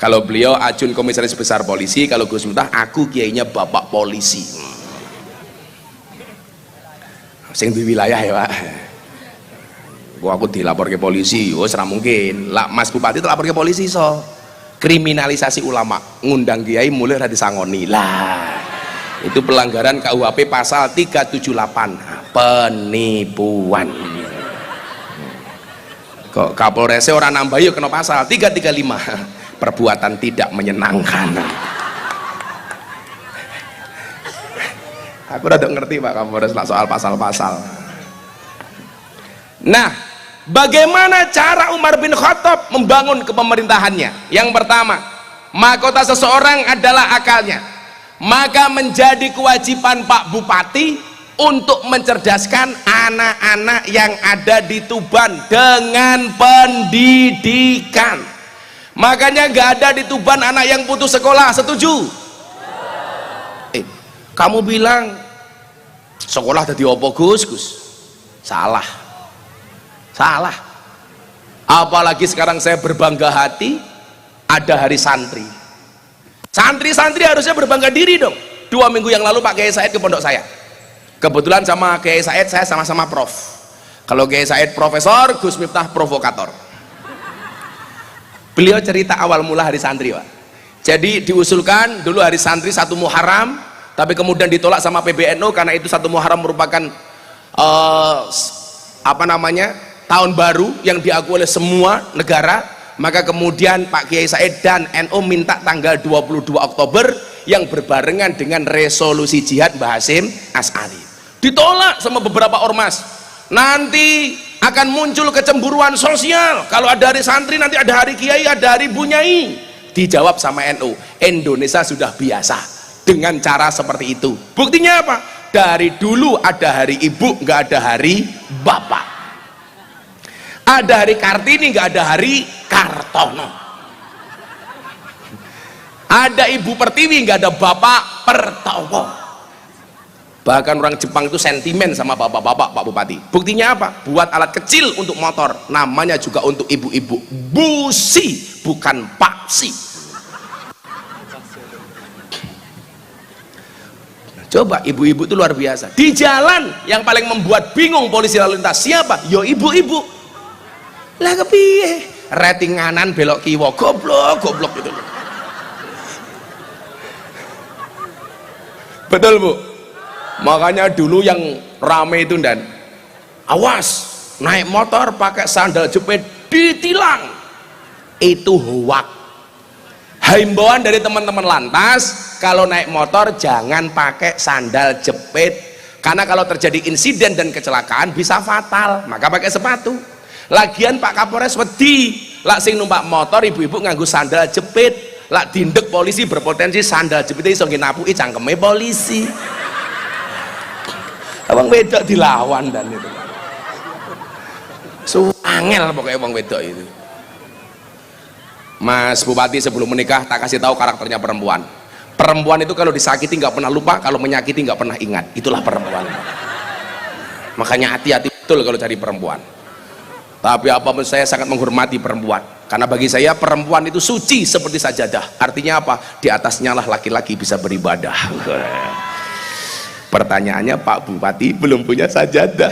Kalau beliau Ajun Komisaris Besar Polisi, kalau Gus Miftah aku kiainya Bapak Polisi. Sing di wilayah ya Pak. Gua aku dilapor ke polisi, wis ora mungkin. Lah Mas Bupati dilapor ke polisi so. Kriminalisasi ulama, ngundang kiai mulai ra disangoni. Lah, itu pelanggaran KUHP pasal 378, penipuan. Kok Kapolresnya orang nambah yuk kena pasal 335, perbuatan tidak menyenangkan. Aku udah ngerti Pak Kapolres lah soal pasal-pasal. Nah, bagaimana cara Umar bin Khattab membangun kepemerintahannya? Yang pertama, mahkota seseorang adalah akalnya. Maka menjadi kewajiban Pak Bupati untuk mencerdaskan anak-anak yang ada di Tuban dengan pendidikan. Makanya nggak ada di Tuban anak yang putus sekolah, setuju? Kamu bilang sekolah tadi opo Gus? Salah. Apalagi sekarang saya berbangga hati ada hari santri. Santri harusnya berbangga diri dong. 2 minggu yang lalu Pak Kiai Said ke pondok saya. Kebetulan sama Kiai Said saya sama-sama prof. Kalau Kiai Said profesor, Gus Miftah provokator. Beliau cerita awal mula hari santri, Pak. Jadi diusulkan dulu hari santri 1 Muharram, tapi kemudian ditolak sama PBNU karena itu 1 Muharram merupakan tahun baru yang diakui oleh semua negara. Maka kemudian Pak Kiai Said dan NU minta tanggal 22 Oktober yang berbarengan dengan resolusi jihad Mbah Hasyim Asy'ari. Ditolak sama beberapa ormas. Nanti akan muncul kecemburuan sosial. Kalau ada hari santri nanti ada hari kiai, ada hari bunyai. Dijawab sama NU, Indonesia sudah biasa dengan cara seperti itu. Buktinya apa? Dari dulu ada hari ibu, nggak ada hari bapak. Ada hari Kartini, nggak ada hari Kartono. Ada Ibu Pertiwi, nggak ada Bapak Pertowo. Bahkan orang Jepang itu sentimen sama bapak-bapak, Pak Bupati. Buktinya apa? Buat alat kecil untuk motor, namanya juga untuk ibu-ibu. Busi, bukan paksi. Coba ibu-ibu itu luar biasa. Di jalan yang paling membuat bingung polisi lalu lintas siapa? Yo ibu-ibu. Lah kepiye? Rating kanan belok kiwa, goblok gitu. Betul Bu? Makanya dulu yang rame itu dan awas naik motor pakai sandal jepit ditilang, itu hoak. Himbauan dari teman-teman lantas, kalau naik motor jangan pakai sandal jepit karena kalau terjadi insiden dan kecelakaan bisa fatal, maka pakai sepatu. Lagian Pak Kapolres wedi lak sing numpak motor ibu-ibu nganggo sandal jepit, lak dindek polisi berpotensi sandal jepit iso napuki cangkeme polisi. Abang wedok dilawan dan itu angel pokoknya abang wedok itu. Mas Bupati sebelum menikah tak kasih tahu karakternya perempuan. Perempuan itu kalau disakiti nggak pernah lupa, kalau menyakiti nggak pernah ingat. Itulah perempuan. Makanya hati-hati betul kalau cari perempuan. Tapi apapun saya sangat menghormati perempuan karena bagi saya perempuan itu suci seperti sajadah. Artinya apa? Di atasnya lah laki-laki bisa beribadah. Pertanyaannya Pak Bupati belum punya sajadah.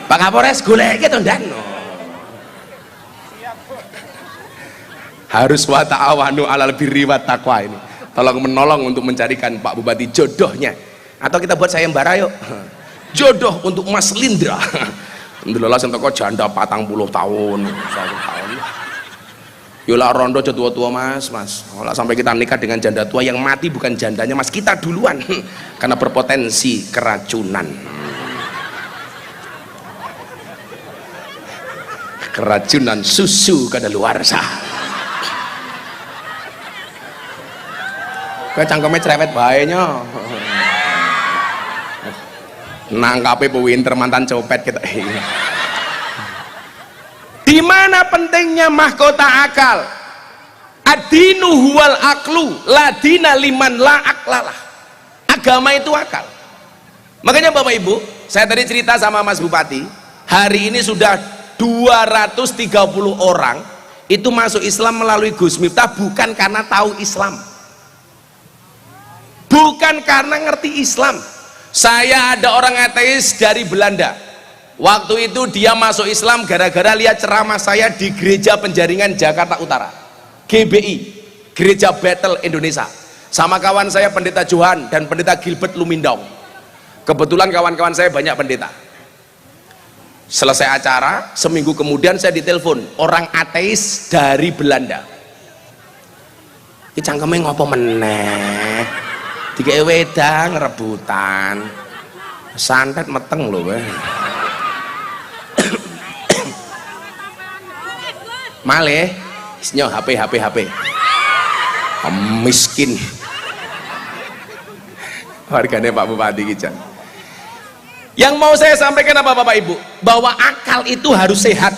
Pak Kapolres golek gitu dan harus wa ta'awanu 'alal birri wat taqwa ini. Tolong menolong untuk mencarikan Pak Bupati jodohnya. Atau kita buat sayembara yuk. Jodoh untuk Mas Lindra. Alhamdulillah sing teko janda 40 tahun, 1 tahun. Yola rondo tua-tua mas. Kalau sampai kita nikah dengan janda tua yang mati bukan jandanya mas, kita duluan karena berpotensi keracunan. Keracunan susu kadaluarsa. Kau cangkemnya cerewet bahayanya. Nangkape Bu Winter mantan copet kita. Di mana pentingnya mahkota akal? Adinu huwal aklu, ladina liman la aklalah. Agama itu akal. Makanya Bapak Ibu, saya tadi cerita sama Mas Bupati, hari ini sudah 230 orang itu masuk Islam melalui Gus Miftah bukan karena tahu Islam, bukan karena ngerti Islam. Saya ada orang ateis dari Belanda. Waktu itu dia masuk Islam gara-gara lihat ceramah saya di Gereja Penjaringan Jakarta Utara, GBI, Gereja Battle Indonesia, sama kawan saya Pendeta Johan dan Pendeta Gilbert Lumindong. Kebetulan kawan-kawan saya banyak pendeta. Selesai acara, seminggu kemudian saya ditelepon orang ateis dari Belanda. Ki cangkeme ngopo meneh? Dikek wedang rebutan. Santet meteng lho weh. Malih, nyo HP. Miskin. warganya Pak Bupati Kijan. Yang mau saya sampaikan apa Bapak Ibu? Bahwa akal itu harus sehat.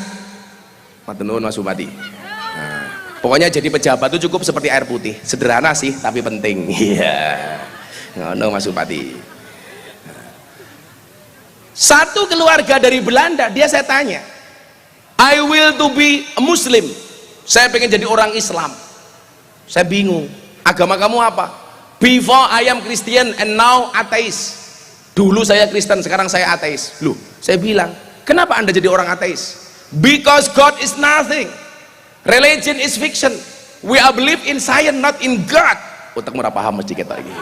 Matur nuwun Mas Bupati. Nah, pokoknya jadi pejabat itu cukup seperti air putih, sederhana sih tapi penting. Iya. Ngono Mas Bupati. Satu keluarga dari Belanda, dia saya tanya, I will to be a Muslim. Saya pengen jadi orang Islam. Saya bingung, agama kamu apa? Before I am Christian and now atheist. Dulu saya Kristen, sekarang saya ateis. Loh, saya bilang, kenapa Anda jadi orang ateis? Because God is nothing. Religion is fiction. We are believe in science, not in God. Otak murah paham mesti kita lagi.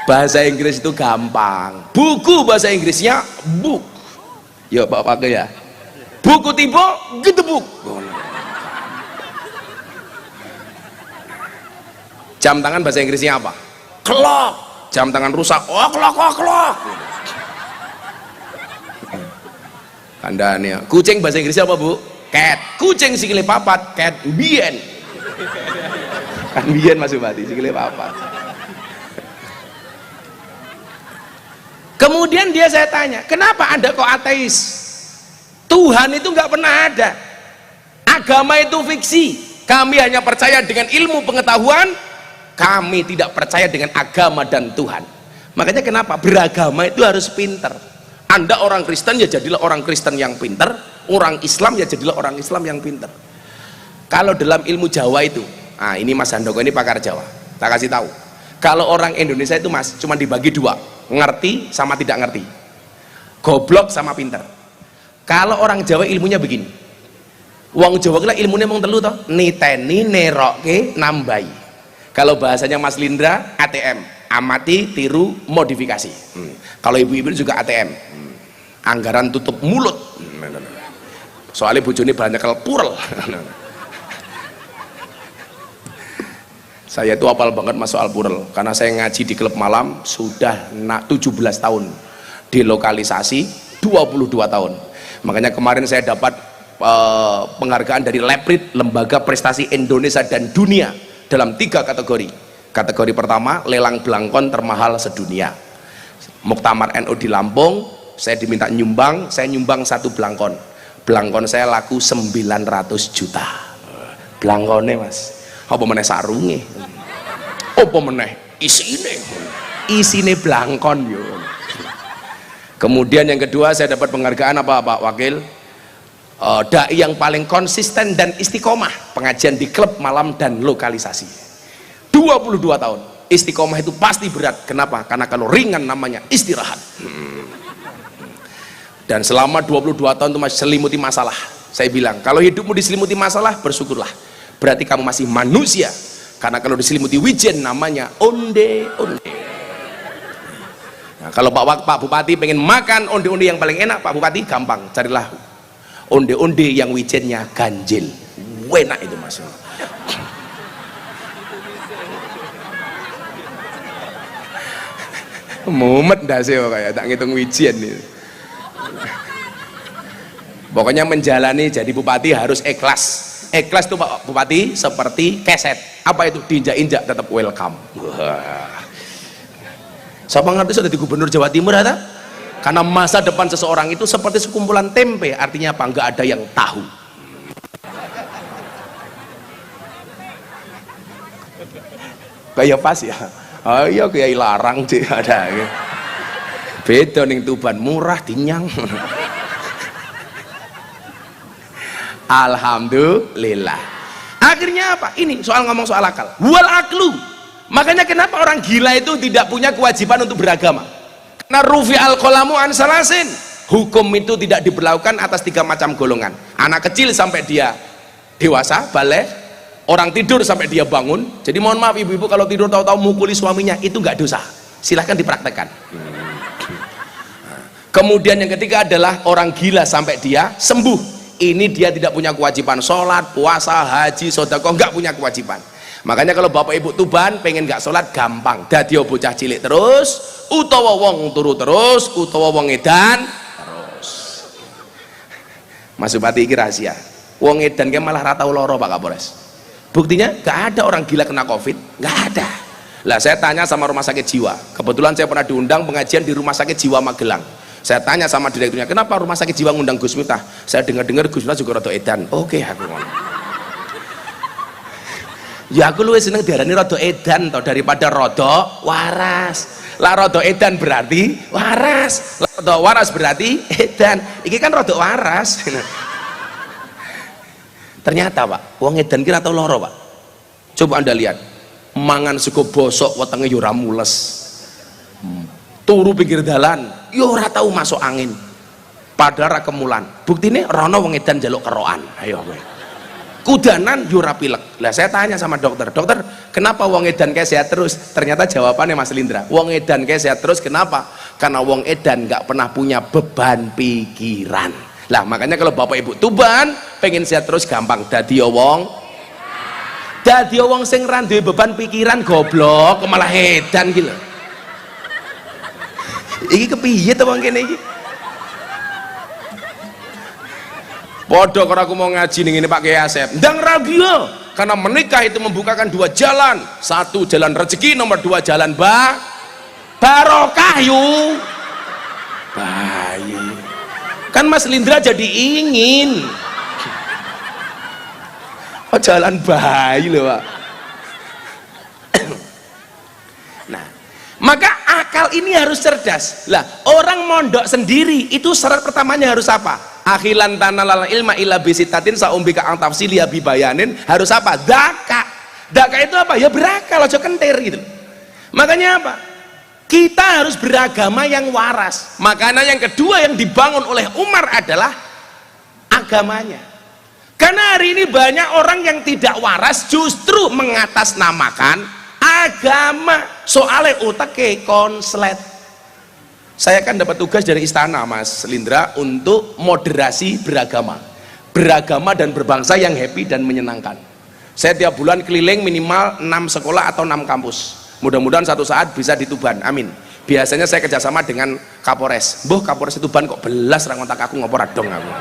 Bahasa Inggris itu gampang. Buku bahasa Inggrisnya book. Yuk Bapak pakai ya. Buku tiba gedebuk. Jam tangan bahasa Inggrisnya apa? Clock. Jam tangan rusak. Oh clock, oh clock. Kandanya. Kucing bahasa Inggrisnya apa Bu? Cat. Kucing sikile papat. Cat bien. Kan bien Mas Bupati sikile papat. Kemudian dia saya tanya, kenapa Anda kok ateis? Tuhan itu nggak pernah ada. Agama itu fiksi. Kami hanya percaya dengan ilmu pengetahuan. Kami tidak percaya dengan agama dan Tuhan. Makanya kenapa beragama itu harus pinter. Anda orang Kristen ya jadilah orang Kristen yang pinter. Orang Islam ya jadilah orang Islam yang pinter. Kalau dalam ilmu Jawa itu, nah ini Mas Handoko ini pakar Jawa. Tak kasih tahu. Kalau orang Indonesia itu Mas cuma dibagi dua, ngerti sama tidak ngerti, goblok sama pinter. Kalau orang Jawa ilmunya begini, wong Jawa kira ilmunya mau telu toh, niteni neroke nambai. Kalau bahasanya Mas Lindra ATM, amati tiru modifikasi. Kalau ibu-ibu juga ATM, anggaran tutup mulut. Soalnya bojone banyak purel. Saya itu hafal banget mas soal purel karena saya ngaji di klub malam sudah 17 tahun, di lokalisasi 22 tahun. Makanya kemarin saya dapat penghargaan dari Leprit, Lembaga Prestasi Indonesia dan Dunia, dalam 3 kategori. Kategori pertama lelang belangkon termahal sedunia. Muktamar NU di Lampung, saya diminta nyumbang, saya nyumbang 1 belangkon. Belangkon saya laku 900 juta. Belangkonnya mas. Apa meneh sarunge, apa meneh isine blangkon yo. Kemudian yang kedua saya dapat penghargaan apa Pak Wakil, dai yang paling konsisten dan istiqomah pengajian di klub malam dan lokalisasi 22 tahun. Istiqomah itu pasti berat. Kenapa? Karena kalau ringan namanya istirahat. Dan selama 22 tahun itu masih selimuti masalah. Saya bilang kalau hidupmu diselimuti masalah bersyukurlah, berarti kamu masih manusia. Karena kalau diselimuti wijen namanya onde-onde. Nah, kalau Pak Bupati pengen makan onde-onde yang paling enak, Pak Bupati gampang, carilah onde-onde yang wijennya ganjil. Enak itu mas. Mumet dah sih kayak tak ngitung wijen nih. Pokoknya menjalani jadi bupati harus ikhlas. Ikhlas tuh Pak Bupati seperti keset. Apa itu? Diinjak-injak tetap welcome. Wah. Siapa ngerti sudah di Gubernur Jawa Timur ada? Karena masa depan seseorang itu seperti sekumpulan tempe. Artinya apa? Nggak ada yang tahu. Kayak pas ya. Oh iya kayak larang sih ada. Beda ning Tuban murah dinyang. Alhamdulillah. Akhirnya apa? Ini soal ngomong soal akal. Wal aklu. Makanya kenapa orang gila itu tidak punya kewajiban untuk beragama? Karena rufi al qalamu an salasin. Hukum itu tidak diberlakukan atas 3 macam golongan. Anak kecil sampai dia dewasa, balik. Orang tidur sampai dia bangun. Jadi mohon maaf ibu-ibu kalau tidur tahu-tahu mukuli suaminya, itu nggak dosa. Silahkan dipraktekkan. Kemudian yang ketiga adalah orang gila sampai dia sembuh. Ini dia tidak punya kewajiban sholat, puasa, haji, sedekah, nggak punya kewajiban. Makanya kalau bapak ibu Tuban pengen nggak sholat gampang, dadi bocah cilik terus, utawa wong turu terus, utawa wong edan terus. Mas Bupati iki rahasia. Wong edan ke malah ratau loro Pak Kapolres. Buktinya gak ada orang gila kena covid, gak ada. Lah saya tanya sama rumah sakit jiwa, kebetulan saya pernah diundang pengajian di rumah sakit jiwa Magelang. Saya tanya sama direkturnya, kenapa rumah sakit jiwa ngundang Gus Miftah? Saya dengar-dengar Gus Miftah juga rada edan. Oke, aku ngomong. Ya aku luwih seneng diarani rada edan toh daripada rada waras. Lah rada edan berarti waras. Lah rada waras berarti edan. Iki kan rada waras. Ternyata Pak, wong edan ki ora tau lara, Pak. Coba Anda lihat. Mangan sego bosok wetenge yo ora mules. Turu pinggir dalan yo ora tau masuk angin. Padahal ra kemulan. Buktine rono wong edan njaluk kerokan. Ayo kowe. Kudanan yo ora pilek. Lah saya tanya sama dokter, "Dokter, kenapa wong edan kayak sehat terus?" Ternyata jawabannya Mas Lindra, wong edan kayak sehat terus kenapa? Karena wong edan nggak pernah punya beban pikiran. Lah makanya kalau Bapak Ibu Tuban pengen sehat terus gampang dadi wong sing ra duwe beban pikiran goblok malah edan gitu. Iki kepiye to wong kene iki? Podo kalau aku mau ngaji nih ini Pak Kiai Asep ndang radio karena menikah itu membukakan dua jalan, satu jalan rezeki, nomor dua jalan barokah yuk bayi kan Mas Lindra jadi ingin jalan bayi loh Pak. Nah maka akal ini harus cerdas lah. Orang mondok sendiri itu syarat pertamanya harus apa? Akhilan tanalal ilma illa bisitatin saumbika ang tafsilia bibayanin. Harus apa? Daka itu apa? Ya berakal, aja kentir gitu. Makanya apa? Kita harus beragama yang waras. Makanya yang kedua yang dibangun oleh Umar adalah agamanya. Karena hari ini banyak orang yang tidak waras justru mengatasnamakan agama. Soalnya otaknya konslet. Saya kan dapat tugas dari istana Mas Lindra untuk moderasi beragama dan berbangsa yang happy dan menyenangkan. Saya tiap bulan keliling minimal 6 sekolah atau 6 kampus. Mudah-mudahan satu saat bisa di Tuban, amin. Biasanya saya kerjasama dengan Kapolres. Kapolres Tuban kok belas ra ngontak aku ngopor dong aku.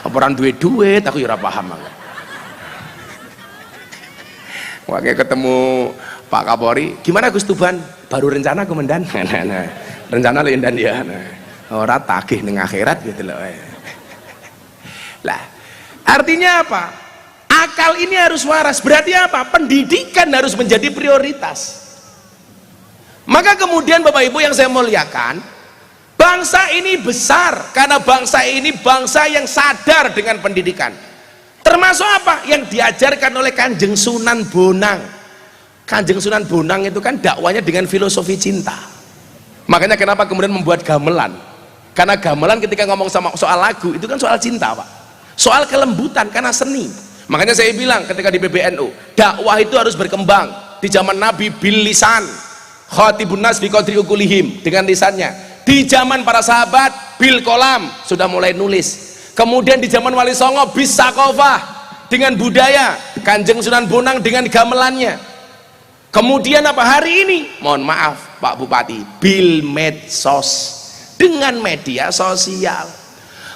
Oporan duit aku ya ora paham aku. Wae ketemu Pak Kapolri, gimana Gus Tuban? Baru rencana komandan. Rencana lendan ya. Ora tagih ning akhirat gitu loh. Lah, artinya apa? Akal ini harus waras. Berarti apa? Pendidikan harus menjadi prioritas. Maka kemudian Bapak Ibu yang saya muliakan, bangsa ini besar karena bangsa ini bangsa yang sadar dengan pendidikan. Termasuk apa? Yang diajarkan oleh Kanjeng Sunan Bonang. Kanjeng Sunan Bonang itu kan dakwanya dengan filosofi cinta. Makanya kenapa kemudian membuat gamelan? Karena gamelan ketika ngomong sama soal lagu itu kan soal cinta Pak. Soal kelembutan karena seni. Makanya saya bilang ketika di PBNU, dakwah itu harus berkembang. Di zaman Nabi bil lisan, khatibun nas bi qadri uqulihim, dengan lisannya. Di zaman para sahabat bil kolam, sudah mulai nulis. Kemudian di zaman Wali Songo bis sakofah, dengan budaya. Kanjeng Sunan Bonang dengan gamelannya. Kemudian apa hari ini? Mohon maaf Pak Bupati, bil medsos, dengan media sosial.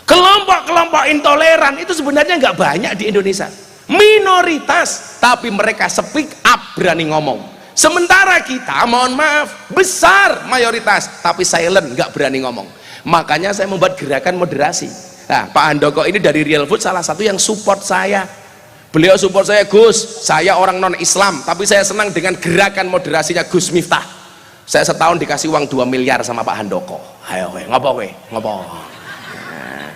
Kelompok-kelompok intoleran itu sebenarnya nggak banyak di Indonesia, minoritas, tapi mereka speak up, berani ngomong. Sementara kita, mohon maaf, besar mayoritas tapi silent, nggak berani ngomong. Makanya saya membuat gerakan moderasi. Nah, Pak Handoko ini dari Real Food salah satu yang support saya. Beliau support saya, Gus, saya orang non Islam tapi saya senang dengan gerakan moderasinya Gus Miftah. Saya setahun dikasih uang 2 miliar sama Pak Handoko. Ayo ngopo. Nah,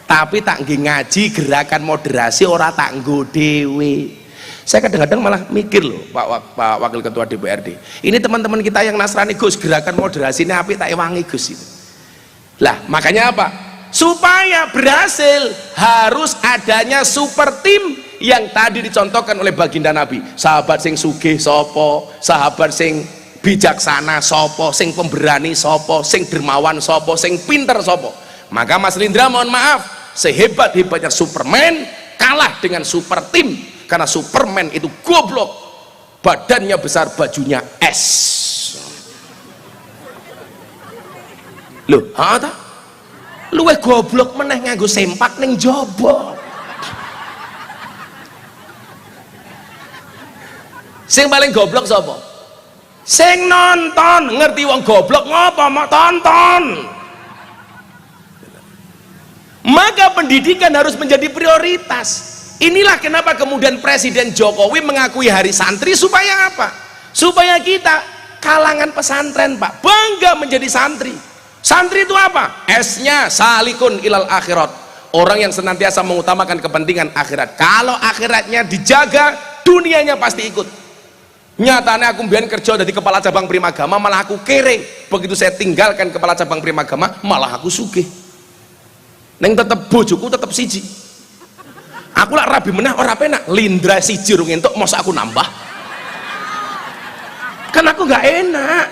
tapi tak ngaji gerakan moderasi ora tak nggo dhewe. Saya kadang-kadang malah mikir loh Pak Wakil Ketua DPRD, ini teman-teman kita yang Nasrani, Gus, gerakan moderasi ini apik tak ewangi Gus itu. Lah makanya apa? Supaya berhasil harus adanya super tim yang tadi dicontohkan oleh baginda Nabi. Sahabat sing sugih sopo, sahabat sing bijaksana sopo, sing pemberani sopo, sing dermawan sopo, sing pinter sopo. Maka Mas Lindra mohon maaf, sehebat-hebatnya Superman kalah dengan super tim, karena Superman itu goblok, badannya besar, bajunya es. Loh, tak? Luwih goblok meneh nganggo sempak ning jaba. Sing paling goblok sapa? Sing nonton. Ngerti wong goblok ngopo mau tonton. Maka pendidikan harus menjadi prioritas. Inilah kenapa kemudian Presiden Jokowi mengakui hari santri supaya apa? Supaya kita kalangan pesantren Pak bangga menjadi santri. Santri itu apa? S-nya salikun ilal akhirat, orang yang senantiasa mengutamakan kepentingan akhirat. Kalau akhiratnya dijaga, dunianya pasti ikut. Nyatanya aku biar kerja dari kepala cabang Primagama malah aku kere. Begitu saya tinggalkan kepala cabang Primagama malah aku sugih. Neng tetep bojoku tetep siji. Aku lah rabi menah ora penak. Lindra siji rung entuk masa aku nambah. Kan aku nggak enak.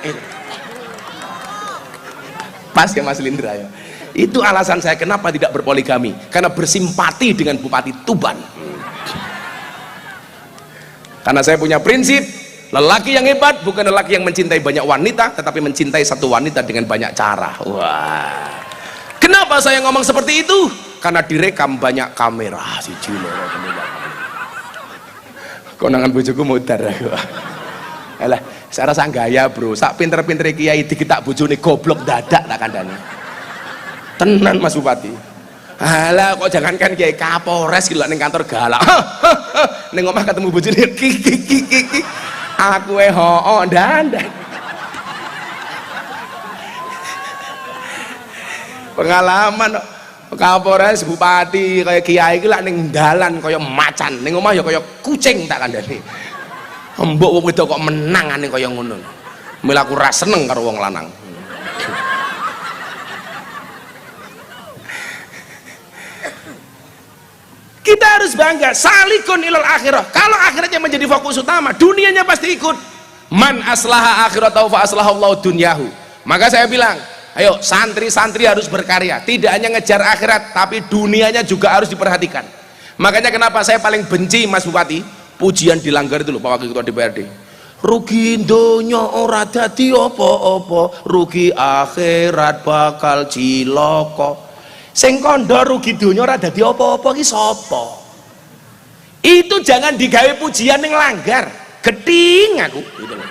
Pas ya Mas Lindra ya. Itu alasan saya kenapa tidak berpoligami. Karena bersimpati dengan Bupati Tuban. Karena saya punya prinsip. Lelaki yang hebat bukan lelaki yang mencintai banyak wanita, tetapi mencintai satu wanita dengan banyak cara. Wah. Kenapa saya ngomong seperti itu? Karena direkam banyak kamera. Siji loro konangan bojoku mudar aku. Alah, saya rasa gaya bro. Sak pinter-pinter kiai digitak bojone goblok dadak tak kandhani. Tenan Mas Bupati. Alah kok jangankan kiai Kapolres gila ning kantor galak. Ning omah ketemu bojone kiki. Aku dandan. Pengalaman Kapolres, Bupati, kayak kiai iki lak ning dalan kaya macan, ning omah ya kaya kucing tak kandhani. Mbok wong wedok kok menangane kaya ngono. Mila aku ra seneng karo wong lanang. Kita harus bangga, salikun ilal akhirah. Kalau akhiratnya menjadi fokus utama, dunianya pasti ikut. Man aslaha akhiratahu fa aslahallahu dunyahu. Maka saya bilang, ayo santri-santri harus berkarya. Tidak hanya ngejar akhirat, tapi dunianya juga harus diperhatikan. Makanya kenapa saya paling benci Mas Bupati, pujian dilanggar itu loh Pak Wakil Ketua DPRD. Rugi donya ora dadi apa-apa, rugi akhirat bakal cilaka. Sing kandha rugi donya ora dadi apa-apa ki sapa? Itu jangan digawe pujian ning langgar. Geting aku gitu loh.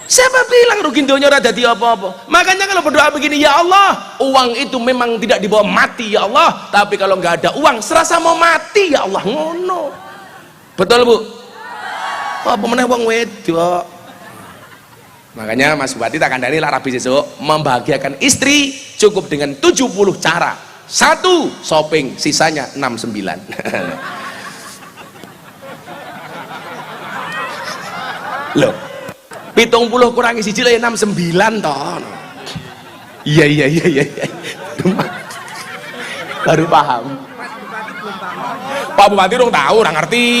Siapa bilang rugi donya ora dadi apa-apa? Makanya kalau berdoa begini, ya Allah, uang itu memang tidak dibawa mati ya Allah, tapi kalau nggak ada uang serasa mau mati ya Allah, ngono. Betul Bu? Apa meneh wong wedok? Makanya Mas Bupati tak kandhani lah rabi sesuk membahagiakan istri cukup dengan 70 cara. 1 shopping, sisanya 69. Loh, 70 kurangi siji lah 69 toh. Iya. Baru paham. Pak Bupati dong tahu, orang ngerti.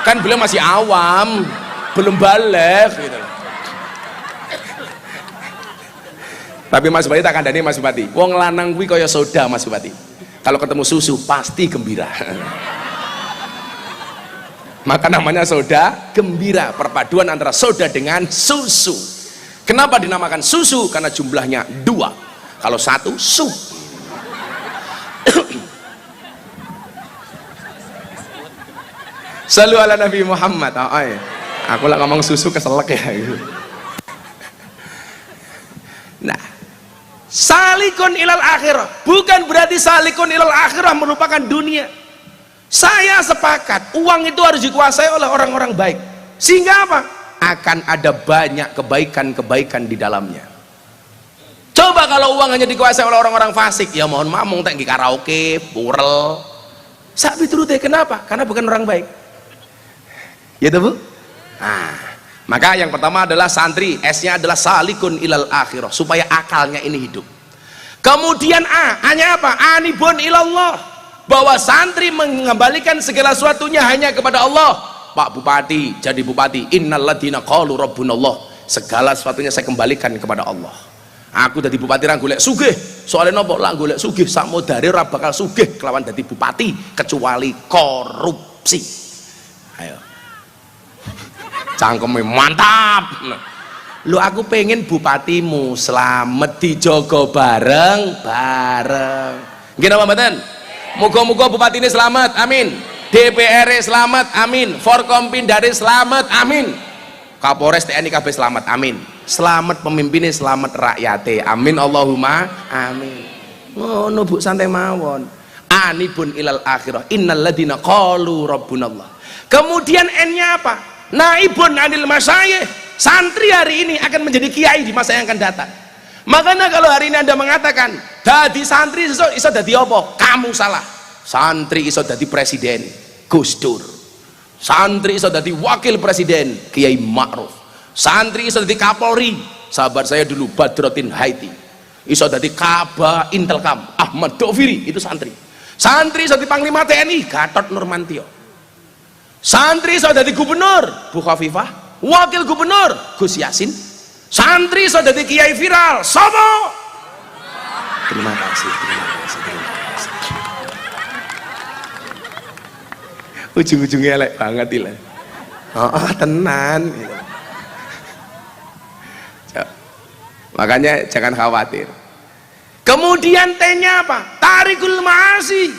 Kan beliau masih awam, belum balik gitu. Tapi Mas Bupati tak kandhani Mas Bupati. Wong lanang kuwi kaya soda Mas Bupati. Kalau ketemu susu pasti gembira. Maka namanya soda gembira, perpaduan antara soda dengan susu. Kenapa dinamakan susu? Karena jumlahnya 2. Kalau 1 su. Shallu ala Nabi Muhammad. Aku lah ngomong susu keselak ya. Nah, salikun ilal akhirah bukan berarti salikun ilal akhirah merupakan dunia. Saya sepakat uang itu harus dikuasai oleh orang-orang baik, sehingga apa? Akan ada banyak kebaikan-kebaikan di dalamnya. Coba kalau uang hanya dikuasai oleh orang-orang fasik, ya mohon maaf mung tak nggih karaoke, purel. Sak piturute kenapa? Karena bukan orang baik. Ya tuh Bu? Nah, maka yang pertama adalah santri, S-nya adalah salikun ilal akhirah, supaya akalnya ini hidup. Kemudian A-nya apa? Anibun ilallah, bahwa santri mengembalikan segala sesuatunya hanya kepada Allah. Pak Bupati jadi bupati, innalladzina qalu rabbunallah, segala sesuatunya saya kembalikan kepada Allah. Aku jadi bupati ra golek sugih, soalnya nopo lah golek sugih sak modare ora bakal sugih kelawan dadi bupati kecuali korupsi. Ayo cangkeme mantap. Lu aku pengen bupatimu selamat dijogo bareng. Nggih napa mboten? Muga-muga bupati ini selamat, amin. DPR selamat, amin. Forkompindari selamat, amin. Kapolres TNI KB selamat, amin. Selamat pemimpinnya, selamat rakyatnya, amin. Allahumma amin. Ngono Bu, santai mawon. Anibun ilal akhirah innal ladina qalu rabbunallah. Kemudian N-nya apa? Naibun anil masyayikh. Santri hari ini akan menjadi kiai di masa yang akan datang. Makanya kalau hari ini Anda mengatakan dadi santri iso dadi apa? Kamu salah. Santri iso dadi presiden, Gus Dur. Santri iso dadi wakil presiden, Kiai Ma'ruf. Santri iso dadi Kapolri, sahabat saya dulu Badrotin Haiti. Iso dadi Kaba Intelkam, Ahmad Doviri, itu santri. Santri iso dadi Panglima TNI, Gatot Nurmantio. Santri iso dadi gubernur, Bu Khafifah. Wakil gubernur, Gus Yasin. Santri iso dadi kiai viral, sopo? Terima kasih. Ujung-ujungnya elek banget ini. Oh, tenan. Makanya jangan khawatir. Kemudian T-nya apa? Tarikul ma'asi.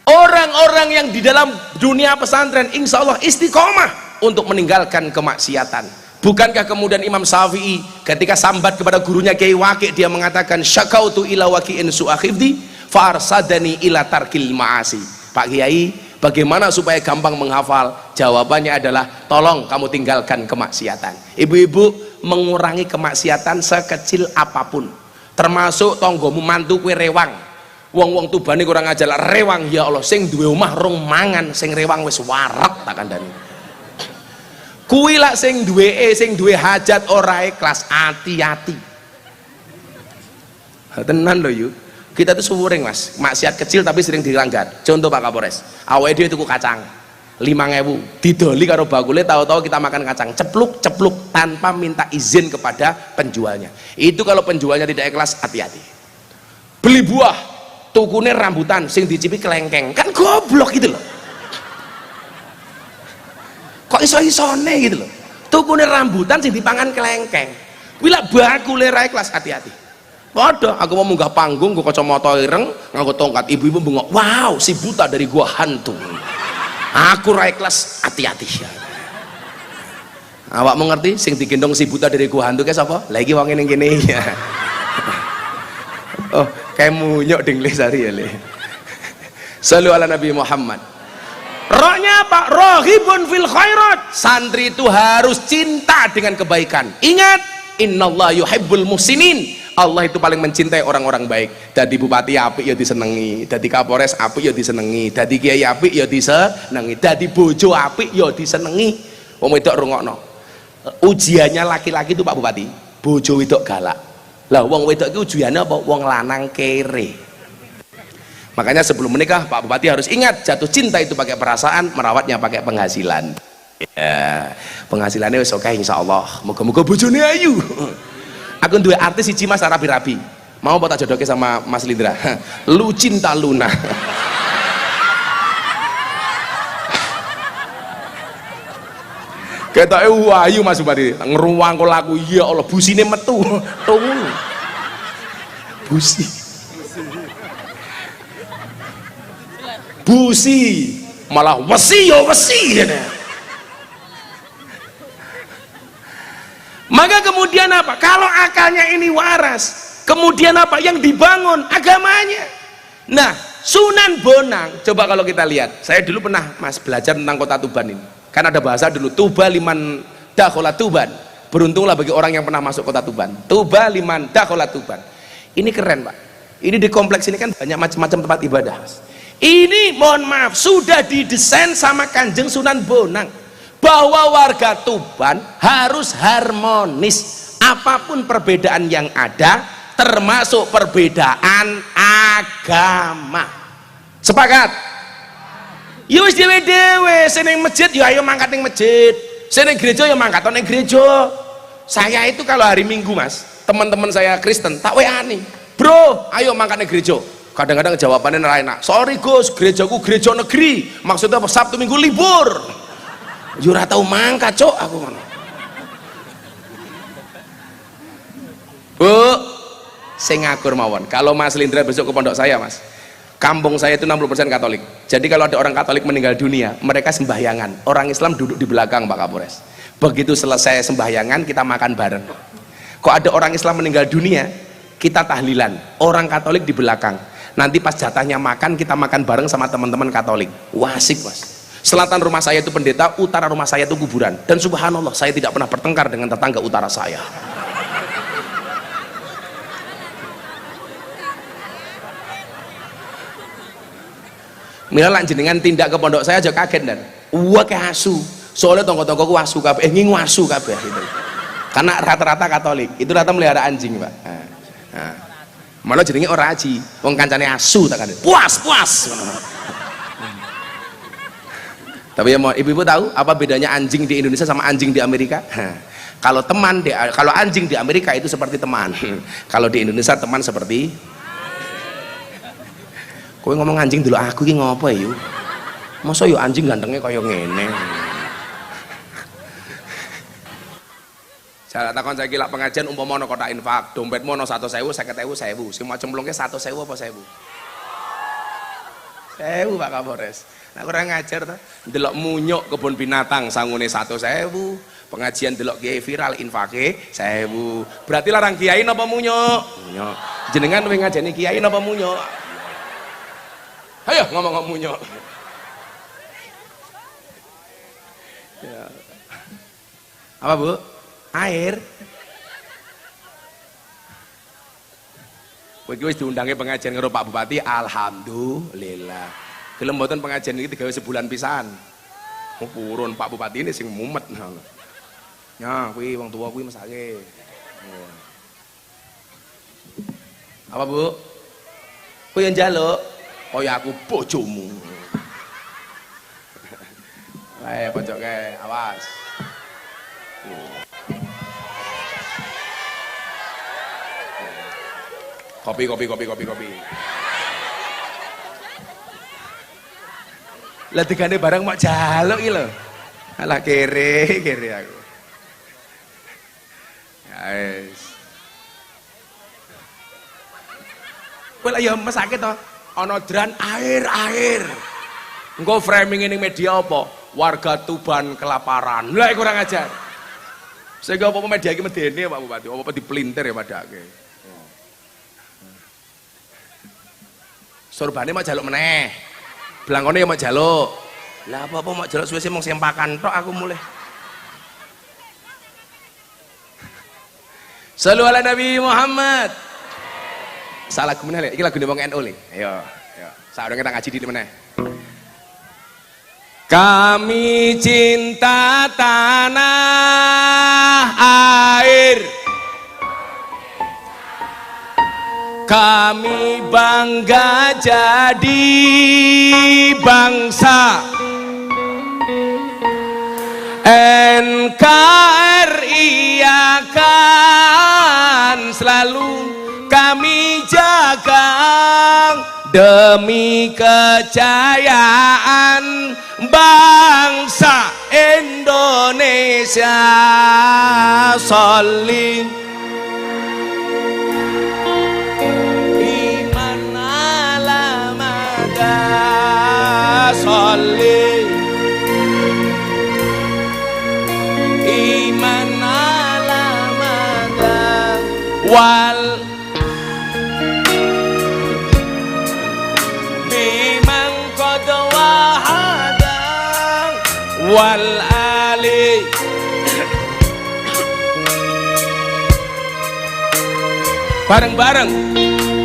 Orang-orang yang di dalam dunia pesantren insya Allah istiqomah untuk meninggalkan kemaksiatan. Bukankah kemudian Imam Syafi'i ketika sambat kepada gurunya Kiai Waqi, dia mengatakan syakautu ila waqi'in su'akhifdi farsadani ila tarkil ma'asi. Pak Kiai, bagaimana supaya gampang menghafal? Jawabannya adalah tolong kamu tinggalkan kemaksiatan. Ibu-ibu, mengurangi kemaksiatan sekecil apapun, termasuk tonggomu mantu kue rewang. Wong-wong Tubane kurang ajar rewang, ya Allah, sing duwe omah rong mangan, sing rewang wis warak tak kandhani. Kuwi lak sing duwe hajat ora ikhlas, hati-hati. Tenan lho yuk. Kita tuh suwering Mas, maksiat kecil tapi sering dilanggar. Contoh Pak Kapolres, awake dhewe tuku kacang 5.000, didoli karo bakule, tahu-tahu kita makan kacang cepluk tanpa minta izin kepada penjualnya. Itu kalau penjualnya tidak ikhlas, hati-hati. Beli buah, tukune rambutan sing dicipi kelengkeng, kan goblok gitu loh. Kok iso-isone gitu loh, tukune rambutan sing dipangan kelengkeng, wila bakule ra ikhlas, hati-hati. Waduh, aku mau munggah panggung, gue kacamata ireng, nganggo tongkat, ibu-ibu bengok, wow, si buta dari gua hantu. Aku ra ikhlas, hati-hati. Awak mengerti sing digendong si buta dari gua hantu kayak sapa? Lagi wong ngene kene ya. Oh, kayak munyok ding le sari ya le. Sallu ala Nabi Muhammad. Rohnya apa? Rohibun fil khairat. Santri itu harus cinta dengan kebaikan. Ingat, innallaha yuhibbul muhsinin. Allah itu paling mencintai orang-orang baik. Dadi bupati apik ya disenengi, dadi kapolres apik ya disenengi, dadi kiai apik ya disenengi, dadi bojo apik ya disenengi. Wong wedok rungokno. Ujiannya laki-laki itu Pak Bupati, bojo wedok galak. Lah wong wedok itu ujiannya apa? Wong lanang kere. Makanya sebelum menikah Pak Bupati harus ingat, jatuh cinta itu pakai perasaan, merawatnya pakai penghasilan. Ya, penghasilannya wis oke insyaallah. Moga-moga bojone ayu. Aku duwe artis siji Mas rabi-rabi. Mau tak jodohke sama Mas Lindra. Lu cinta Luna. Ketoke ayu Mas Bupati, ngruwang kok laku, ya Allah busine metu. Tung. Busi malah wesi ya wesi. Maka kemudian apa? Kalau akalnya ini waras, kemudian apa yang dibangun? Agamanya. Nah, Sunan Bonang, coba kalau kita lihat, saya dulu pernah Mas belajar tentang kota Tuban ini, kan ada bahasa dulu, Tuba liman dakhala Tuban. Beruntunglah bagi orang yang pernah masuk kota Tuban. Tuba liman dakhala Tuban. Ini keren Pak, ini di kompleks ini kan banyak macam-macam tempat ibadah Mas. Ini mohon maaf sudah didesain sama Kanjeng Sunan Bonang bahwa warga Tuban harus harmonis apapun perbedaan yang ada, termasuk perbedaan agama. Sepakat? Ya wis dhewe-dhewe, sing ning masjid ya ayo mangkat ning masjid, sing ning gereja ya mangkat ning gereja. Saya itu kalau hari Minggu Mas, teman-teman saya Kristen tak WA-ni, bro ayo mangkat ning gereja. Kadang-kadang jawabannya ora enak. Sorry Gus, gerejaku gereja negeri. Maksudnya apa? Sabtu Minggu libur. Yo ora tau mangkat, Cok, aku ngono. Bu, sing ngakur mawon. Kalau Mas Lindra besok ke pondok saya, Mas. Kampung saya itu 60% Katolik. Jadi kalau ada orang Katolik meninggal dunia, mereka sembahyangan. Orang Islam duduk di belakang, Pak Kapolres. Begitu selesai sembahyangan, kita makan bareng. Kok ada orang Islam meninggal dunia, kita tahlilan. Orang Katolik di belakang. Nanti pas jatahnya makan, kita makan bareng sama teman-teman Katolik. Wah, asik, Mas. Selatan rumah saya itu pendeta, utara rumah saya itu kuburan. Dan subhanallah, saya tidak pernah bertengkar dengan tetangga utara saya. Mila lan jenengan tindak ke pondok saya aja kaget dan wah kayak asu, soalnya tonggo-tonggoku asu kabeh, ngingu asu kabeh gitu. Karena rata-rata Katolik itu rata melihara anjing, Pak. Malah jenenge ora aji, wong kancane asu tak kan. Puas. Tapi ya mau ibu-ibu tahu apa bedanya anjing di Indonesia sama anjing di Amerika? Kalau kalau anjing di Amerika itu seperti teman. Kalau di Indonesia teman seperti kowe ngomong anjing dulu aku ki ngopo ya? Masa yo anjing gantengnya kaya ngene. Saya takon saiki lak pengajian umpama ana kotak infak, dompetmu ana 100.000, 50.000, 1.000. Sing mau cemplungke 100.000 apa 1.000? 1.000 Pak Kapolres. Nah kurang ngajar to. Ndelok munyuk kebun binatang sangune 100.000, pengajian delok kiai viral infake 1.000. Berarti larang kiai napa munyuk? Munyuk. Jenengan luwih ngajeni kiai napa munyuk? Ayo ngomong munyuk. Ya. Apa Bu? Air. Kowe wis diundange pengajian karo Pak Bupati, alhamdulillah. Gelem mboten pengajian iki digawe sebulan pisan. Purun Pak Bupati ini sing mumet. Ya, kuwi wong tuwa kuwi mesake. Apa Bu? Kowe yang njaluk? Kaya aku bojomu. Ayo pojoke, awas. Kopi. Lah digane barang mak jaluk iki lho. Alah kere aku. Guys. Kowe lak ya mesake to. Ana dran air. Engko framing ini media apa? Warga Tuban kelaparan. Lah kurang ajar. Sehingga apa media iki medene Pak Bupati, apa dipelintir ya padake. Sorbane mak jaluk meneh. Blangkone ya mak jaluk. Lah apa mak jaluk suwe-suwe mung sempakan tok aku mulih. Shallu ala Nabi Muhammad. Salah gue meneh, iki lagu wong NU le. Ayo. Saurunge kita ngaji di meneh. Kami cinta tanah air. Kami bangga jadi bangsa NKRI akan selalu kami jaga demi kejayaan bangsa Indonesia. Sholli iman ala mada, sholli iman ala mada wal wal ali. Bareng-bareng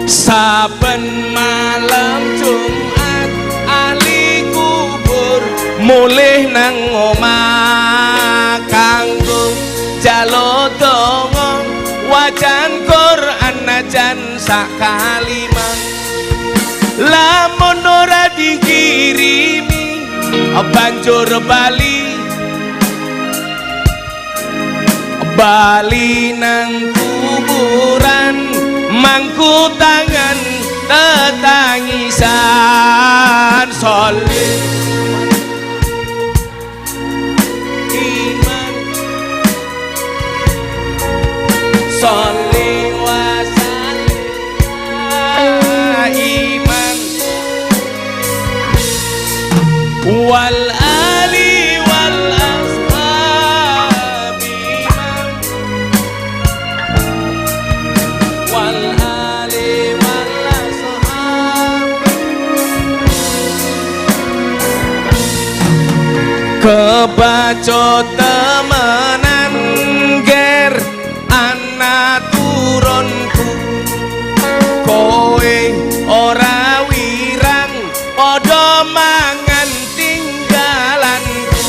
saben malam Jumat ali kubur mulih nang omah kanggo jaluk donga wajan Quran najan sak kalimat lamun ora dikirimi banjur bali nang kuburan mangku tangan tetangisan. Sholli iman sholli wa sallim iman ojo temenan ger anak turunku kowe ora wirang padha mangan tinggalanku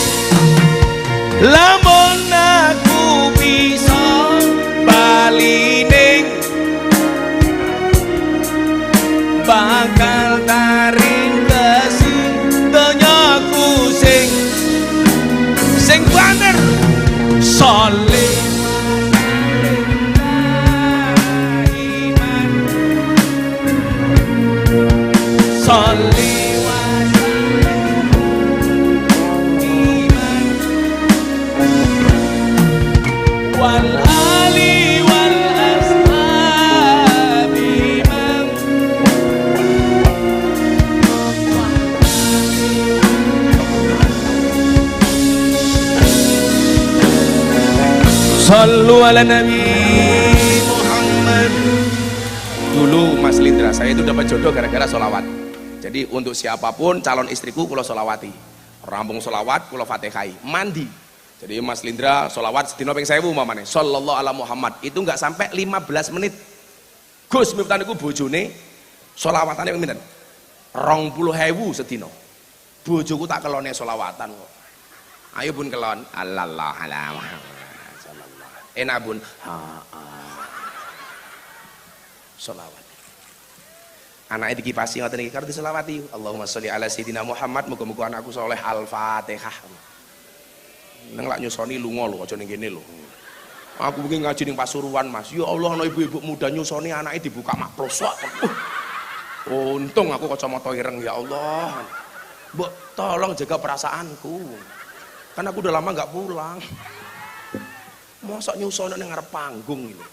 lamun aku bisa bali ning bakal taring kesing donyaku sing banter soleh iman soleh iman wal ali wal ashab iman sallu ala nabi Muhammad. Dulu Mas Lindra saya itu dapat jodoh gara-gara sholawat. Jadi untuk siapapun calon istriku kulo sholawati, rampung sholawat kulo fatihai, mandi. Jadi Mas Lindra sholawat sedina ping 1000 umpamane sallallahu ala Muhammad itu enggak sampai 15 menit. Gus Miftah niku bojone sholawatane ping pinten? 20.000 sedina. Bojoku tak kelone sholawatan kok. Ayo bun kelon Allah ala Muhammad. Enak bun sholawat anaknya dikipasi ngoten iki karo diselawati Allahumma sholli ala sayyidina Muhammad muga-muga anakku soleh al-fatihah neng lak nyusoni lunga lho aja ning kene lho aku mungkin ngaji ning Pasuruan Mas ya Allah ana ibu-ibu muda nyusoni anaknya dibuka makrosok untung aku kacamata ireng ya Allah mbok tolong jaga perasaanku kan aku udah lama nggak pulang mosok nyusono ning ngarep panggung iki.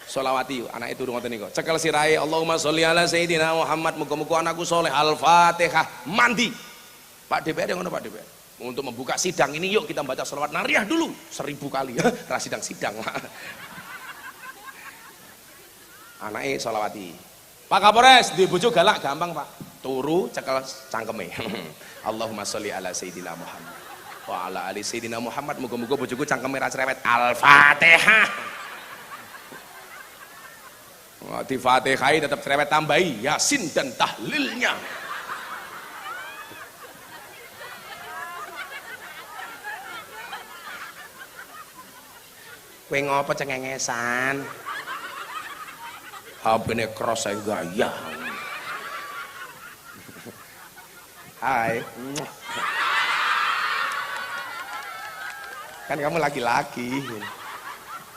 Sholawati yuk, anak itu ngoten niku. Cekel sirahe Allahumma sholli ala sayyidina Muhammad muga-muga anakku soleh al-Fatihah. Mandi. Pak DPR yang ngono Pak DPR. Untuk membuka sidang ini yuk kita baca sholawat nariah dulu 1000 kali ya. Ra sidang. Anake sholawati. Pak Kapolres di bojo galak gampang Pak. Turu cekel cangkeme. Allahumma sholli ala sayyidina Muhammad wa ala ali sayyidina Muhammad muga-muga bojoku cangkeme ra cerewet al-Fatihah. Di Fatihah tetap cerewet tambahi Yasin dan tahlilnya. Kowe ngopo cengengesan? HP-ne cross saya gaya. Hai. Kan kamu laki-laki.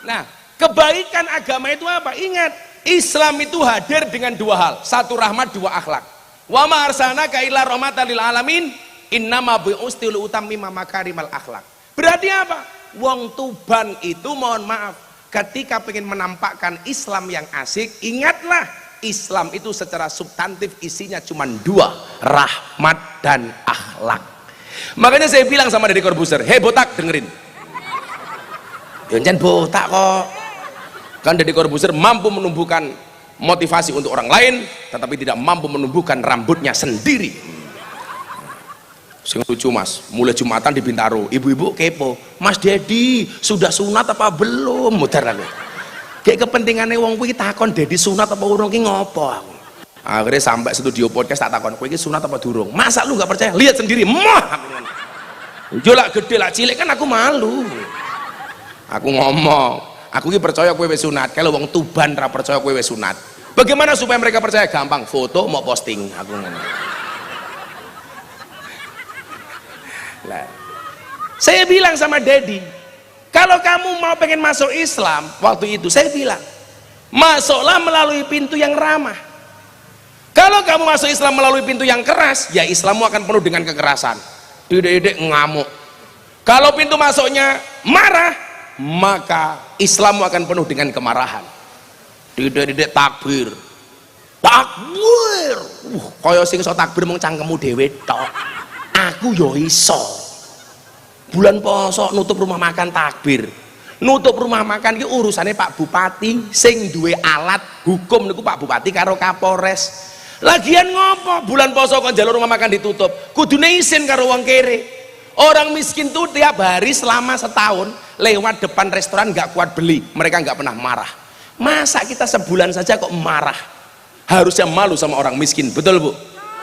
Nah, kebaikan agama itu apa? Ingat, Islam itu hadir dengan dua hal, satu rahmat, dua akhlak. Wa ma arsalnaka illa rahmatan lil alamin, innama bu'ustu li utammima makarimal akhlak. Berarti apa? Wong Tuban itu mohon maaf, ketika pengen menampakkan Islam yang asik, ingatlah Islam itu secara substantif isinya cuma dua, rahmat dan akhlak. Makanya saya bilang sama Deddy Corbuzier, hei botak dengerin. Jangan botak kok. Kan Deddy Corbuzier mampu menumbuhkan motivasi untuk orang lain, tetapi tidak mampu menumbuhkan rambutnya sendiri. Sing lucu Mas, mulai Jumatan di Bintaro, ibu-ibu kepo, Mas Deddy sudah sunat apa belum? Muter aku. Kayak kepentingannya wong kuwi takon Deddy sunat apa urung ki ngopo aku. Akhirnya sampai studio podcast tak takon, kowe iki sunat apa durung? Masa lu nggak percaya? Lihat sendiri, mah. Yo lak gede lak cilik kan aku malu. Aku ngomong, aku ki percaya kowe wis sunat. Kalau wong Tuban ra percaya kowe wis sunat. Bagaimana supaya mereka percaya? Gampang, foto mau posting. Aku ngomong. Lah. Saya bilang sama Dedi, kalau kamu mau pengen masuk Islam, waktu itu saya bilang, masuklah melalui pintu yang ramah. Kalau kamu masuk Islam melalui pintu yang keras, ya Islammu akan penuh dengan kekerasan. Dedek ngamuk. Kalau pintu masuknya marah, maka Islammu akan penuh dengan kemarahan. Dedek takbir. Takbir. Kaya sing iso takbir mung cangkemmu dhewe tok. Aku yo iso. Bulan poso nutup rumah makan takbir. Nutup rumah makan ki urusane Pak Bupati, sing duwe alat hukum niku Pak Bupati karo Kapolres. Lagian ngopo bulan poso kok njaluk rumah makan ditutup? Kudune isin karo wong kere. Orang miskin tuh tiap hari selama setahun lewat depan restoran nggak kuat beli, mereka nggak pernah marah. Masa kita sebulan saja kok marah? Harusnya malu sama orang miskin, betul Bu?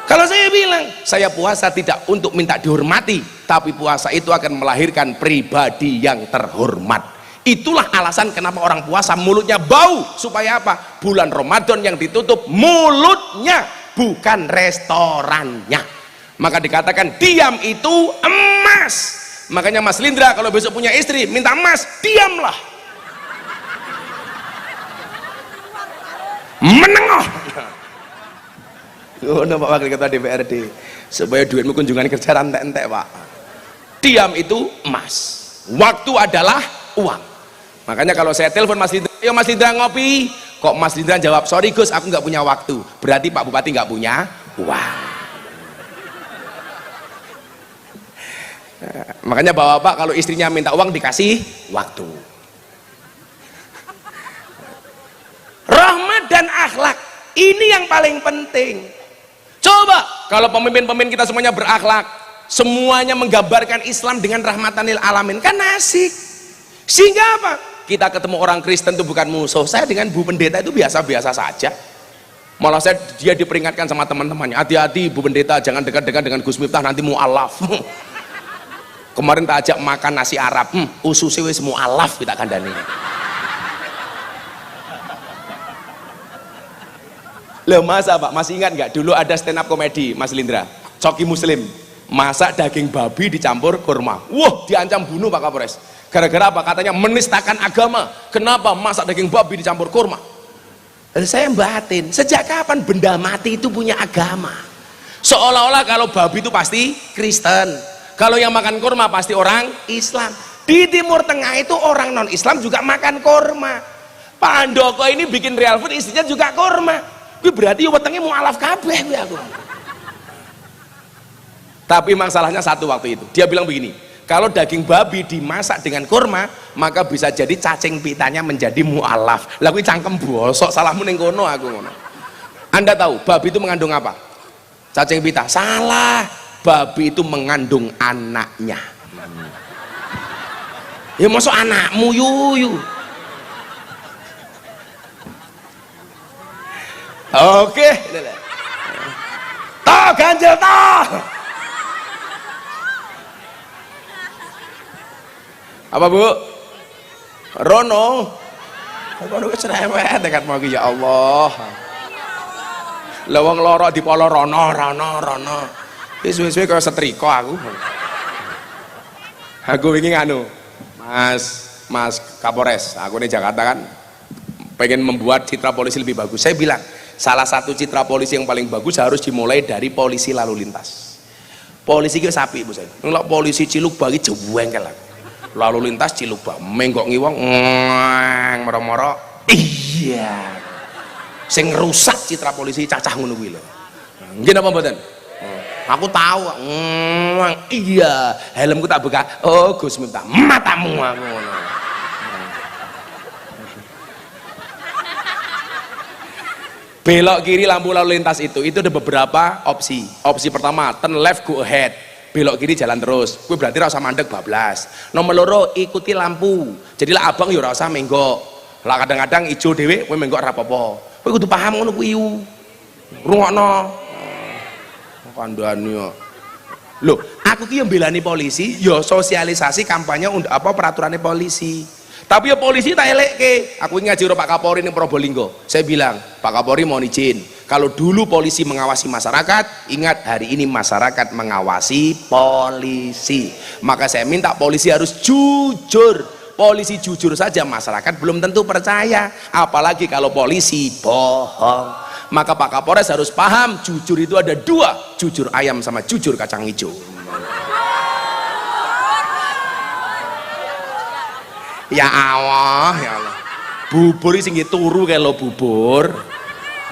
Kalau saya bilang, saya puasa tidak untuk minta dihormati, tapi puasa itu akan melahirkan pribadi yang terhormat. Itulah alasan kenapa orang puasa mulutnya bau, supaya apa? Bulan Ramadan yang ditutup mulutnya, bukan restorannya. Maka dikatakan diam itu emas. Makanya Mas Lindra kalau besok punya istri minta emas, diamlah, menengok. Oh, Pak Wakil Ketua DPRD, supaya duitmu kunjungan kerja rantek-entek Pak. Diam itu emas, waktu adalah uang. Makanya kalau saya telepon Mas Lindra, ayo Mas Lindra ngopi, kok Mas Lindra jawab, sorry Gus aku nggak punya waktu, berarti Pak Bupati nggak punya uang. Makanya bapak-bapak kalau istrinya minta uang dikasih waktu. Rahmat dan akhlak ini yang paling penting. Coba kalau pemimpin-pemimpin kita semuanya berakhlak, semuanya menggambarkan Islam dengan rahmatanil alamin, kan asik. Sehingga apa? Kita ketemu orang Kristen itu bukan musuh. Saya dengan Bu Pendeta itu biasa-biasa saja. Malah dia diperingatkan sama teman-temannya, hati-hati Bu Pendeta, jangan dekat-dekat dengan Gus Miftah, nanti mu'alaf. Kemarin tak ajak makan nasi Arab, ususnya wis mu'alaf kita kandani. Loh masa Pak, masih ingat nggak dulu ada stand up komedi Mas Lindra, Coki Muslim, masak daging babi dicampur kurma. Wah, diancam bunuh Pak Kapolres. Gara-gara apa? Katanya menistakan agama. Kenapa masak daging babi dicampur kurma? Dan saya batin, sejak kapan benda mati itu punya agama? Seolah-olah kalau babi itu pasti Kristen, kalau yang makan kurma pasti orang Islam. Di Timur Tengah itu orang non Islam juga makan kurma. Pak Handoko ini bikin real food, istrinya juga kurma. Itu berarti wetenge mualaf kabeh kuwi aku. Tapi masalahnya satu waktu itu, dia bilang begini, kalau daging babi dimasak dengan kurma, maka bisa jadi cacing pitanya menjadi mualaf. Lah kuwi cangkem bosok, salahmu ning kono aku ngono. Anda tahu babi itu mengandung apa? Cacing pita. Salah. Babi itu mengandung anaknya. Ya masuk anakmu yuyu. Oke. Toh ganjel toh. Apa Bu? Rono. Rono cerewet dekat mau ya Allah. Lawang loro di polo rono. Suwe-suwe kaya setrika aku. Aku ingin nganu, Mas Kapolres, aku di Jakarta kan pengen membuat citra polisi lebih bagus. Saya bilang, salah satu citra polisi yang paling bagus harus dimulai dari polisi lalu lintas. Polisi itu sapi Bu saya. Ngelak polisi Ciluk Bagi jewengkel lah. Lalu lintas Ciluk Bagi, menggok ngiwang, moro-moro. Iya. Sing rusak citra polisi cacah ngono kuwi lho. Nggih napa mboten? Aku tahu, iya, helmku tak buka. Oh, Gus Miftah, matamu aku ngono. Belok kiri lampu lalu lintas itu ada beberapa opsi. Opsi pertama, turn left go ahead. Belok kiri jalan terus. Kuwi berarti ora usah mandek bablas. Nomor loro, ikuti lampu. Jadilah abang ya ora usah menggok. Lah kadang-kadang ijo dhewe kowe menggok ora apa-apa. Kowe kudu paham ngono kuwi. Rungokno. Kandhani yo. Loh, aku ki yo mbelani polisi, yo sosialisasi kampanye apa peraturannya polisi. Tapi ya polisi tak elekke. Aku ngaji karo Pak Kapolri ning Probolinggo. Saya bilang, Pak Kapolri mohon izin. Kalau dulu polisi mengawasi masyarakat, ingat hari ini masyarakat mengawasi polisi. Maka saya minta polisi harus jujur. Polisi jujur saja masyarakat belum tentu percaya, apalagi kalau polisi bohong. Maka Pak Kapolres harus paham, jujur itu ada dua, jujur ayam sama jujur kacang hijau. Ya Allah, ya Allah. Bubur sing turu kalau bubur.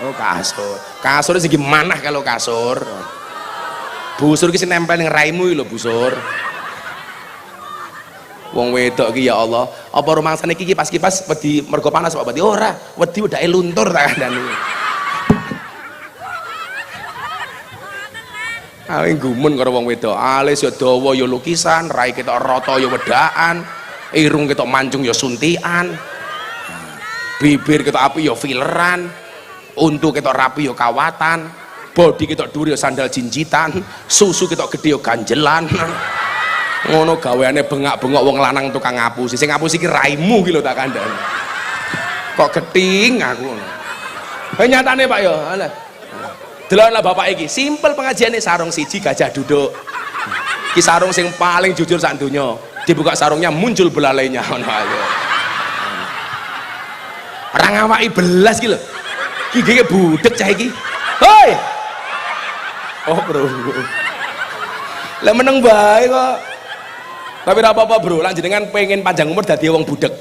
Oh kasur. Kasur sing gimana kalau kasur? Busur ki sing nempel ning raimu lho busur. Wong wedok ki ya Allah, apa rumangsane iki kipas-kipas wedi mergo panas apa wedi ora? Wedi wedake luntur tak kandhani. Awe gumun karo wong wedok, alis ya dawa ya lukisan, rai ketok rata ya wedaan, irung ketok mancung ya suntikan, bibir ketok api ya fileran, untu ketok rapi ya kawatan, body ketok dhuwur ya sandal jinjitan, susu ketok gedhe ya ganjelan. Ngono gaweane bengak-bengok wong lanang tukang ngapusi. Sing ngapusi iki raimu ki lho tak kandhani. Kok geting aku ngono. Nyatane Pak ya, alah. Deloklah bapak iki, simpel pengajiane sarung siji gajah duduk. Ki sarung sing paling jujur sak donya. Dibuka sarungnya muncul belalainya ngono ae. Ora ngawaki belas ki lho. Ki gege budek cah iki. Hoi. Oh, Bro. Lah meneng bae kok. Tapi ora apa-apa, Bro. Lan jenengan pengen panjang umur dadi wong budek.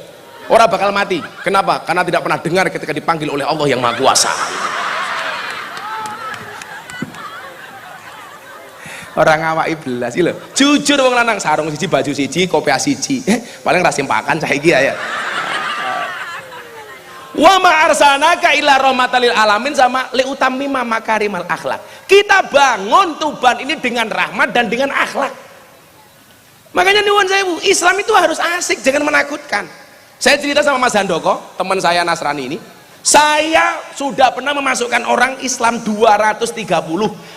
Ora bakal mati. Kenapa? Karena tidak pernah dengar ketika dipanggil oleh Allah yang Maha Kuasa. Orang ngawaki belas iki lho. Jujur wong lanang sarung siji, baju siji, kopiah siji. Paling ra sempakan cah iki ya. Wa ma arsalnaka illa rahmatan lil alamin sama li utammima makarimal akhlak. Kita bangun Tuban ini dengan rahmat dan dengan akhlak. Makanya nyuwun sewu, Islam itu harus asik, jangan menakutkan. Saya cerita sama Mas Handoko, teman saya Nasrani ini. Saya sudah pernah memasukkan orang Islam 230.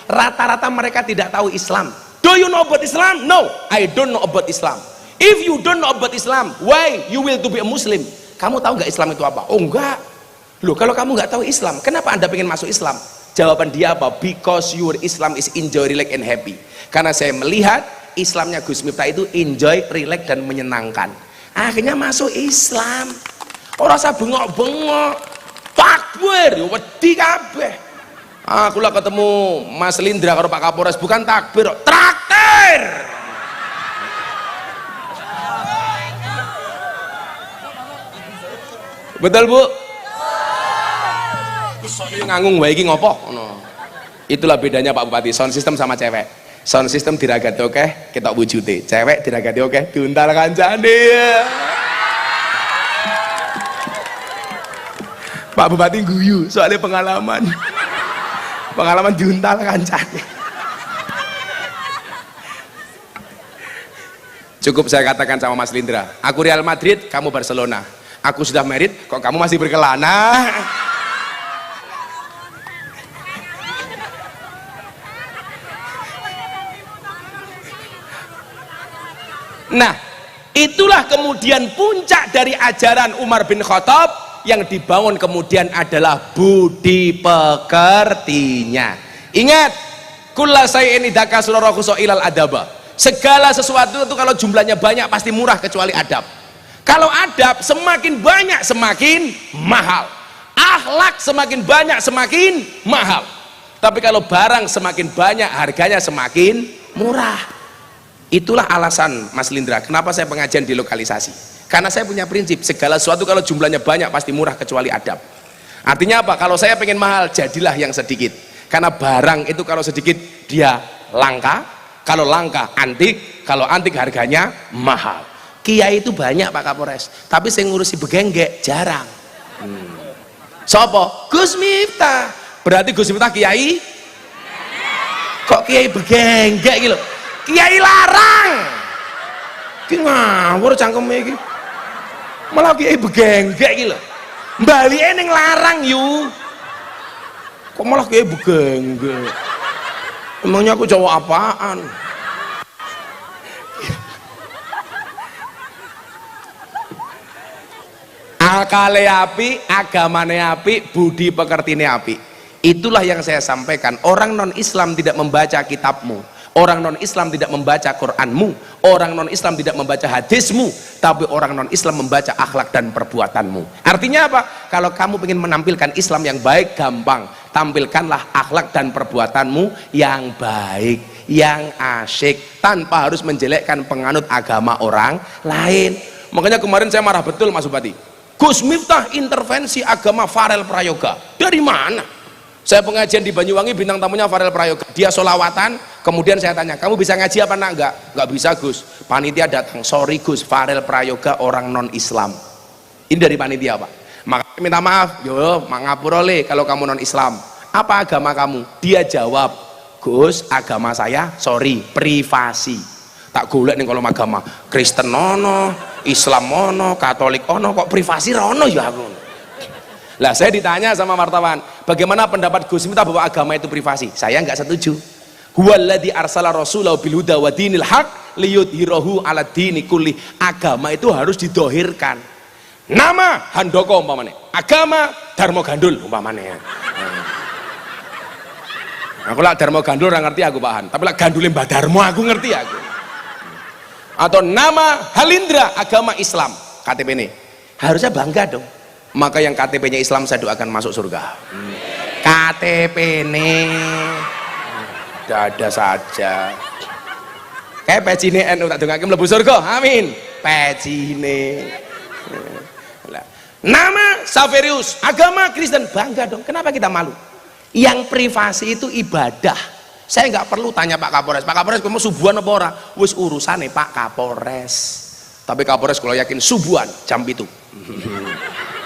Rata-rata mereka tidak tahu Islam. Do you know about Islam? No, I don't know about Islam. If you don't know about Islam, why you will to be a Muslim? Kamu tahu nggak Islam itu apa? Oh enggak. Loh, kalau kamu nggak tahu Islam, kenapa Anda pengen masuk Islam? Jawaban dia apa? Because your Islam is enjoy, relax, and happy. Karena saya melihat Islamnya Gus Miftah itu enjoy, relax, dan menyenangkan. Akhirnya masuk Islam. Ora usah bengok-bengok. Takbir, wedi kabeh. Aku lah ketemu Mas Lindra karo Pak Kapolres, bukan takbir, traktir. Betul Bu? Soalnya ngangung wae iki ngopo? Itulah bedanya Pak Bupati, sound system sama cewek. Sound system diragati oke, ketok wujute. Cewek diragati oke, diuntal kancane. Pak Bupati guyu, soalnya pengalaman diuntal kancane. Cukup saya katakan sama Mas Lindra, aku Real Madrid, kamu Barcelona. Aku sudah married, kok kamu masih berkelana? Nah, itulah kemudian puncak dari ajaran Umar bin Khattab yang dibangun kemudian adalah budi pekertinya. Ingat, kulla sayyin idza kasura rakhsa ilal adaba. Segala sesuatu itu kalau jumlahnya banyak pasti murah kecuali adab. Kalau adab semakin banyak semakin mahal. Akhlak semakin banyak semakin mahal. Tapi kalau barang semakin banyak harganya semakin murah. Itulah alasan Mas Lindra kenapa saya pengajian di lokalisasi. Karena saya punya prinsip segala sesuatu kalau jumlahnya banyak pasti murah kecuali adab. Artinya apa? Kalau saya pengen mahal jadilah yang sedikit. Karena barang itu kalau sedikit dia langka, kalau langka antik, kalau antik harganya mahal. Kiai itu banyak Pak Kapolres, tapi saya ngurusi begenggek jarang. Sopo? Gus Miftah. Berarti Gus Miftah kiai? Kok kiai begenggek gitu? Kiai larang. Ki ngawur cangkeme iki. Malah kiai begenggek iki lho. Mbalike ning larang yu. Kok malah kiai begenggek? Emangnya aku cowok apaan? Akale api, agamane api, budi pekertine api. Itulah yang saya sampaikan. Orang non Islam tidak membaca kitabmu, orang non Islam tidak membaca Quranmu, orang non Islam tidak membaca hadismu, tapi orang non Islam membaca akhlak dan perbuatanmu. Artinya apa? Kalau kamu ingin menampilkan Islam yang baik, gampang, tampilkanlah akhlak dan perbuatanmu yang baik, yang asyik, tanpa harus menjelekkan penganut agama orang lain. Makanya kemarin saya marah betul Mas Bupati. Gus Miftah intervensi agama Farel Prayoga. Dari mana? Saya pengajian di Banyuwangi, bintang tamunya Farel Prayoga. Dia solawatan, kemudian saya tanya, kamu bisa ngaji apa enggak? Enggak bisa Gus. Panitia datang, sorry Gus, Farel Prayoga orang non Islam. Ini dari panitia Pak. Maka minta maaf, yo ngapura le kalau kamu non Islam. Apa agama kamu? Dia jawab, Gus, agama saya sorry privasi, tak golek ning kolom agama Kristen ono, Islam ono, Katolik ono, kok privasi rono ya aku. Lah saya ditanya sama wartawan, bagaimana pendapat Gus Miftah bahwa agama itu privasi? Saya nggak setuju. Huwallazi arsala rasulahu bil huda wa dinil haq liyudhhirahu 'ala dini kulli. Agama itu harus didohirkan. Nama Handoko umpamane, agama Darmo Gandul umpamane. Aku lah Darmo Gandul ora ngerti aku Pak Han, tapi lah Gandule Mbah Darmo aku ngerti aku. Atau nama Halindra, agama Islam, KTP ini harusnya bangga dong. Maka yang KTP-nya Islam saya doakan masuk surga. KTP ini dada saja. Kayak pecine NU tak dongake mlebu surga. Amin. Pecine. Nama Saverius, agama Kristen, bangga dong. Kenapa kita malu? Yang privasi itu ibadah. Saya nggak perlu tanya Pak Kapolres. Pak Kapolres kamu subuhan apa ora? Wis urusane Pak Kapolres. Tapi Kapolres kalau yakin subuhan jam itu.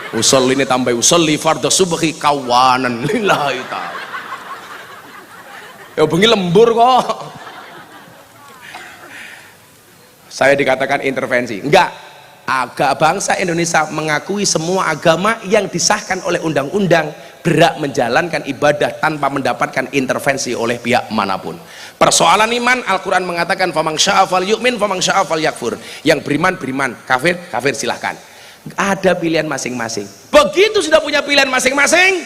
Usul ini tambah usul li fardhu subhi kawanan lillahi ta'ala. Ya bengi lembur kok. Saya dikatakan intervensi. Enggak. Bangsa Indonesia mengakui semua agama yang disahkan oleh undang-undang berhak menjalankan ibadah tanpa mendapatkan intervensi oleh pihak manapun. Persoalan iman, Al-Quran mengatakan faman syaa falyu'min faman syaa falyakfur. Yang beriman beriman, kafir kafir, silahkan. Ada pilihan masing-masing. Begitu sudah punya pilihan masing-masing,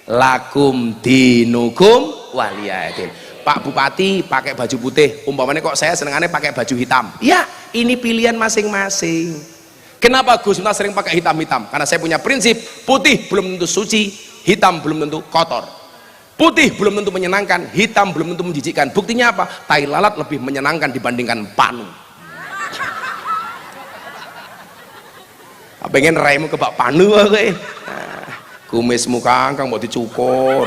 lakum dinukum waliyadin. Pak Bupati pakai baju putih, umpamanya kok saya senengannya pakai baju hitam. Ya, ini pilihan masing-masing. Kenapa Gus Miftah sering pakai hitam-hitam? Karena saya punya prinsip, putih belum tentu suci, hitam belum tentu kotor. Putih belum tentu menyenangkan, hitam belum tentu menjijikkan. Buktinya apa? Tai lalat lebih menyenangkan dibandingkan panu. Pengen raimu ke Pak Panu kowe. Kumismu kangkang mau dicukur.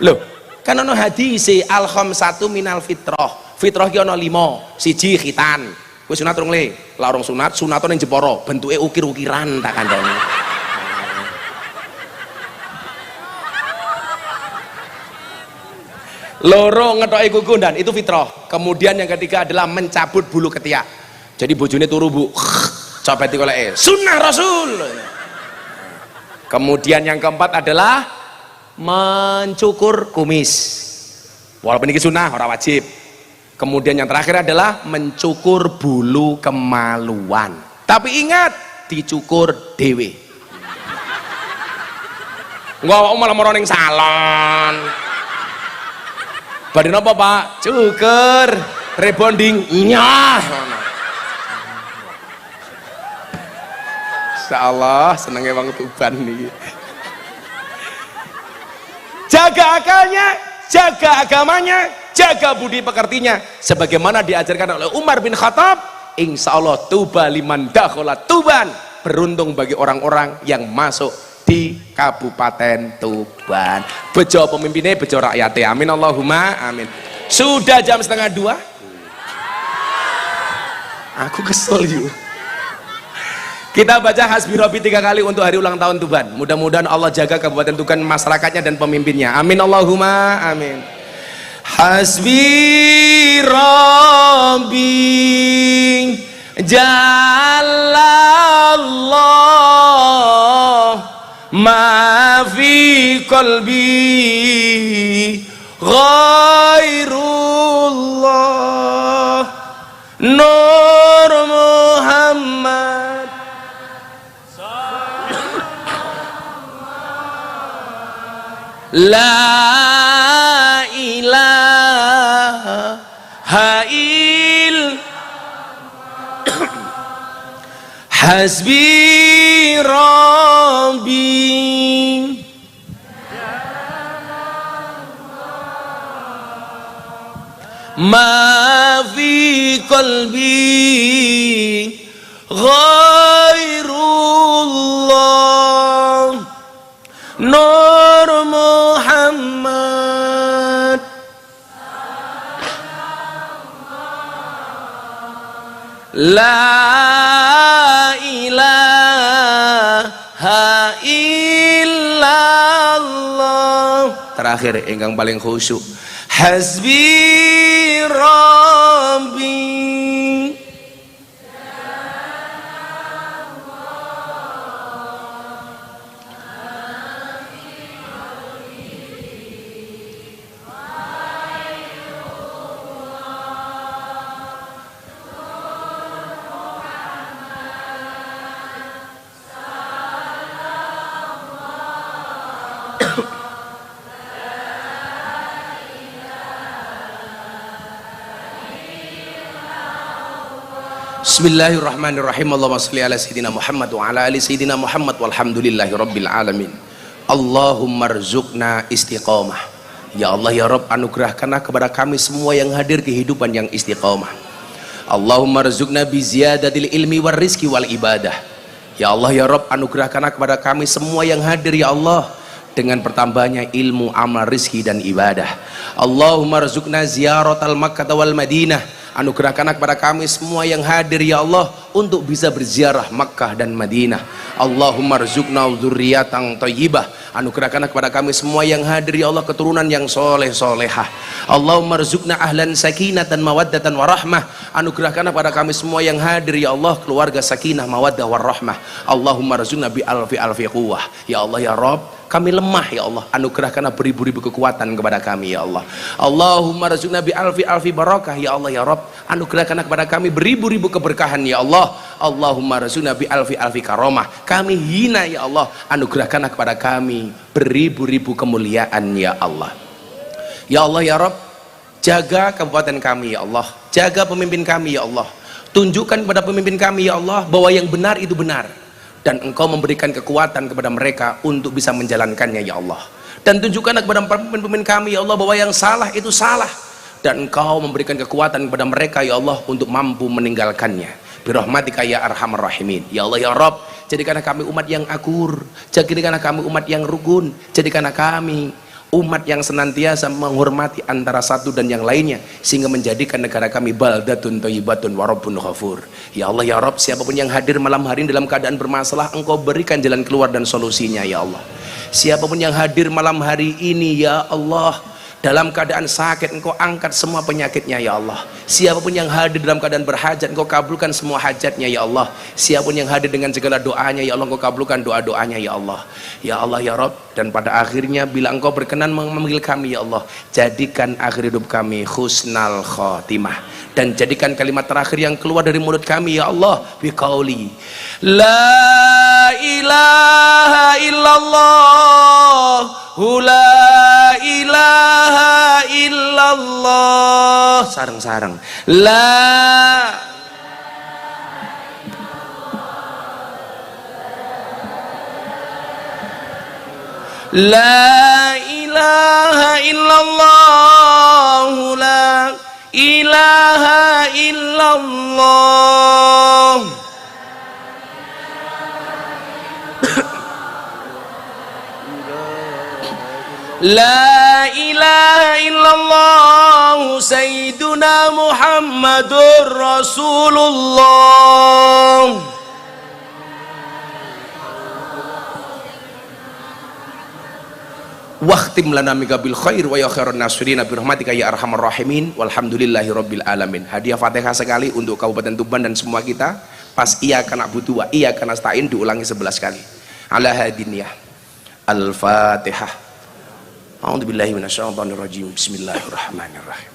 Loh, kan ono hadis al khamsatu minal fitrah. Fitrah ki ono 5, siji khitan. Kowe sunat rung le, la urung sunat, sunat ning Jepara, bentuke ukir-ukiran tak kandhani. Loro ngetoki kuku dan itu fitrah. Kemudian yang ketiga adalah mencabut bulu ketiak. Jadi bojone turu Bu, copet goleke sunnah Rasul. Kemudian yang keempat adalah mencukur kumis. Walaupun ini sunnah, orang wajib. Kemudian yang terakhir adalah mencukur bulu kemaluan. Tapi ingat, dicukur dewe. Enggak malah mau ning salon. Badan apa Pak? Cukur, rebonding, nyah. Insyaallah senengnya Bang Tuban nih. Jaga akalnya, jaga agamanya, jaga budi pekertinya sebagaimana diajarkan oleh Umar bin Khattab. Insyaallah tuba liman dakhala Tuban. Beruntung bagi orang-orang yang masuk di Kabupaten Tuban. Bejo pemimpinnya, bejo rakyatnya. Amin Allahumma amin. Sudah jam 1:30. Aku kesel yuk. Kita baca Hasbi Rabbi 3 kali untuk hari ulang tahun Tuban. Mudah-mudahan Allah jaga Kabupaten Tuban, masyarakatnya dan pemimpinnya. Amin Allahumma amin. Hasbi Rabbi Jalallah ma fi qalbi ghairullah Nur Muhammad La ilaha Hasbi Rabbi ma fi qalbi ghairullah Nur Muhammad La ilaha illallah. terakhir ingkang paling khusyuk. Hasbi Rabbi. Bismillahirrahmanirrahim. Allahumma shalli ala sayyidina Muhammad wa ala ali sayyidina Muhammad walhamdulillahi rabbil alamin. Allahumma rzuqna istiqamah. Ya Allah ya Rabb, anugerahkanlah kepada kami semua yang hadir kehidupan yang istiqamah. Allahumma rzuqna bi ziyadatil ilmi war rizki wal ibadah. Ya Allah ya Rabb, anugerahkanlah kepada kami semua yang hadir ya Allah dengan bertambahnya ilmu, amal, rizki dan ibadah. Allahumma rzuqna ziyaratal Makkah wal Madinah. Anugerahkanlah kepada kami semua yang hadir ya Allah untuk bisa berziarah Makkah dan Madinah. Allahumma rzuqna dzurriyyatan thayyibah. Anugerahkanlah kepada kami semua yang hadir ya Allah keturunan yang soleh solehah. Allahumma rzuqna ahlan sakinatan mawaddatan warahmah. Anugerahkanlah kepada kami semua yang hadir ya Allah keluarga sakinah mawaddah warahmah. Allahumma rzuqna bi alfi quwwah. Ya Allah ya Rabb, kami lemah ya Allah, anugerahkanlah beribu-ribu kekuatan kepada kami ya Allah. Allahumma rzuqna bi alfi barakah ya Allah ya Rabb, anugerahkanlah kepada kami beribu-ribu keberkahan ya Allah. Allahumma rzuqna bi alfi karamah. Kami hina ya Allah, anugerahkanlah kepada kami beribu-ribu kemuliaan ya Allah. Ya Allah ya Rabb, jaga kabupaten kami ya Allah, jaga pemimpin kami ya Allah. Tunjukkan kepada pemimpin kami ya Allah bahwa yang benar itu benar, dan Engkau memberikan kekuatan kepada mereka untuk bisa menjalankannya ya Allah. Dan tunjukkanlah kepada pemimpin kami ya Allah bahwa yang salah itu salah, dan Engkau memberikan kekuatan kepada mereka ya Allah untuk mampu meninggalkannya. Birahmatika ya arhamar rahimin. Ya Allah ya Rabb, jadikanlah kami umat yang akur, jadikanlah kami umat yang rukun, jadikanlah kami umat yang senantiasa menghormati antara satu dan yang lainnya, sehingga menjadikan negara kami baldatun thayyibatun wa rabbun ghafur. Ya Allah ya Rabb, siapapun yang hadir malam hari ini dalam keadaan bermasalah, Engkau berikan jalan keluar dan solusinya ya Allah. Siapapun yang hadir malam hari ini ya Allah dalam keadaan sakit, Engkau angkat semua penyakitnya ya Allah. Siapapun yang hadir dalam keadaan berhajat, Engkau kabulkan semua hajatnya ya Allah. Siapapun yang hadir dengan segala doanya ya Allah, Engkau kabulkan doa-doanya ya Allah. Ya Allah ya Rabb, dan pada akhirnya bila Engkau berkenan memanggil kami ya Allah, jadikan akhir hidup kami husnal khotimah, dan jadikan kalimat terakhir yang keluar dari mulut kami ya Allah biqauli la ilaha illallah la ilaha illallah. Sareng-sareng la ilaha illallah la ilaha illallah. La ilaha illallah sayyiduna Muhammadur Rasulullah. Waqtim lana bil khair wa ya khairan nasirina birahmatika ya arhamar rahimin walhamdulillahi rabbil alamin. Hadiah Fatihah sekali untuk Kabupaten Tuban dan semua kita. Pas iyyaka na'budu wa iyyaka nasta'in diulangi 11 kali. Ala hadiniyah. Al-Fatihah. A'udzubillahi minasyaitonirrajim. Bismillahirrahmanirrahim.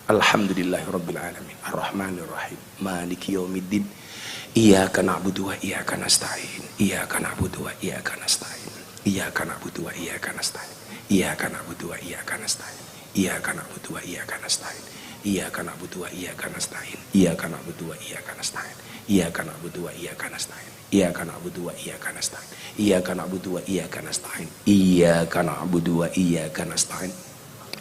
Alhamdulillahirabbil alamin. Arrahmanirrahim. Maliki yaumiddin. Iyyaka na'budu wa iyyaka nasta'in. Iyyaka na'budu wa iyyaka nasta'in. Iyyaka na'budu wa iyyaka nasta'in. Iyyaka na'budu wa iyyaka nasta'in. Iyyaka na'budu wa iyyaka nasta'in. Iyyaka na'budu wa iyyaka nasta'in. Iyyaka na'budu wa iyyaka nasta'in. Iyyaka na'budu wa iyyaka nasta'in. Iyyaka na'budu wa iyyaka nasta'in. Iyyaka na'budu wa iyyaka nasta'in. Iyyaka na'budu wa iyyaka nasta'in.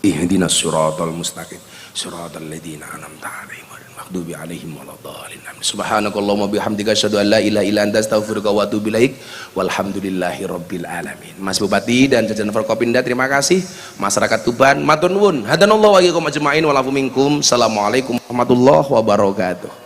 Ihdinas siratal mustaqim. Siratal ladzina an'amta 'alaihim ghairil maghdubi 'alaihim waladdallin. Subhanakallahumma bihamdika asyhadu an la ilaha illa anta astaghfiruka wa atubu ilaik. Walhamdulillahi rabbil alamin. Mas Bupati dan jajaran Forkopimda terima kasih. Masyarakat Tuban matur nuwun. Hadanallahu wa iyyakum ajmain wa lafu minkum. Assalamualaikum warahmatullahi wabarakatuh.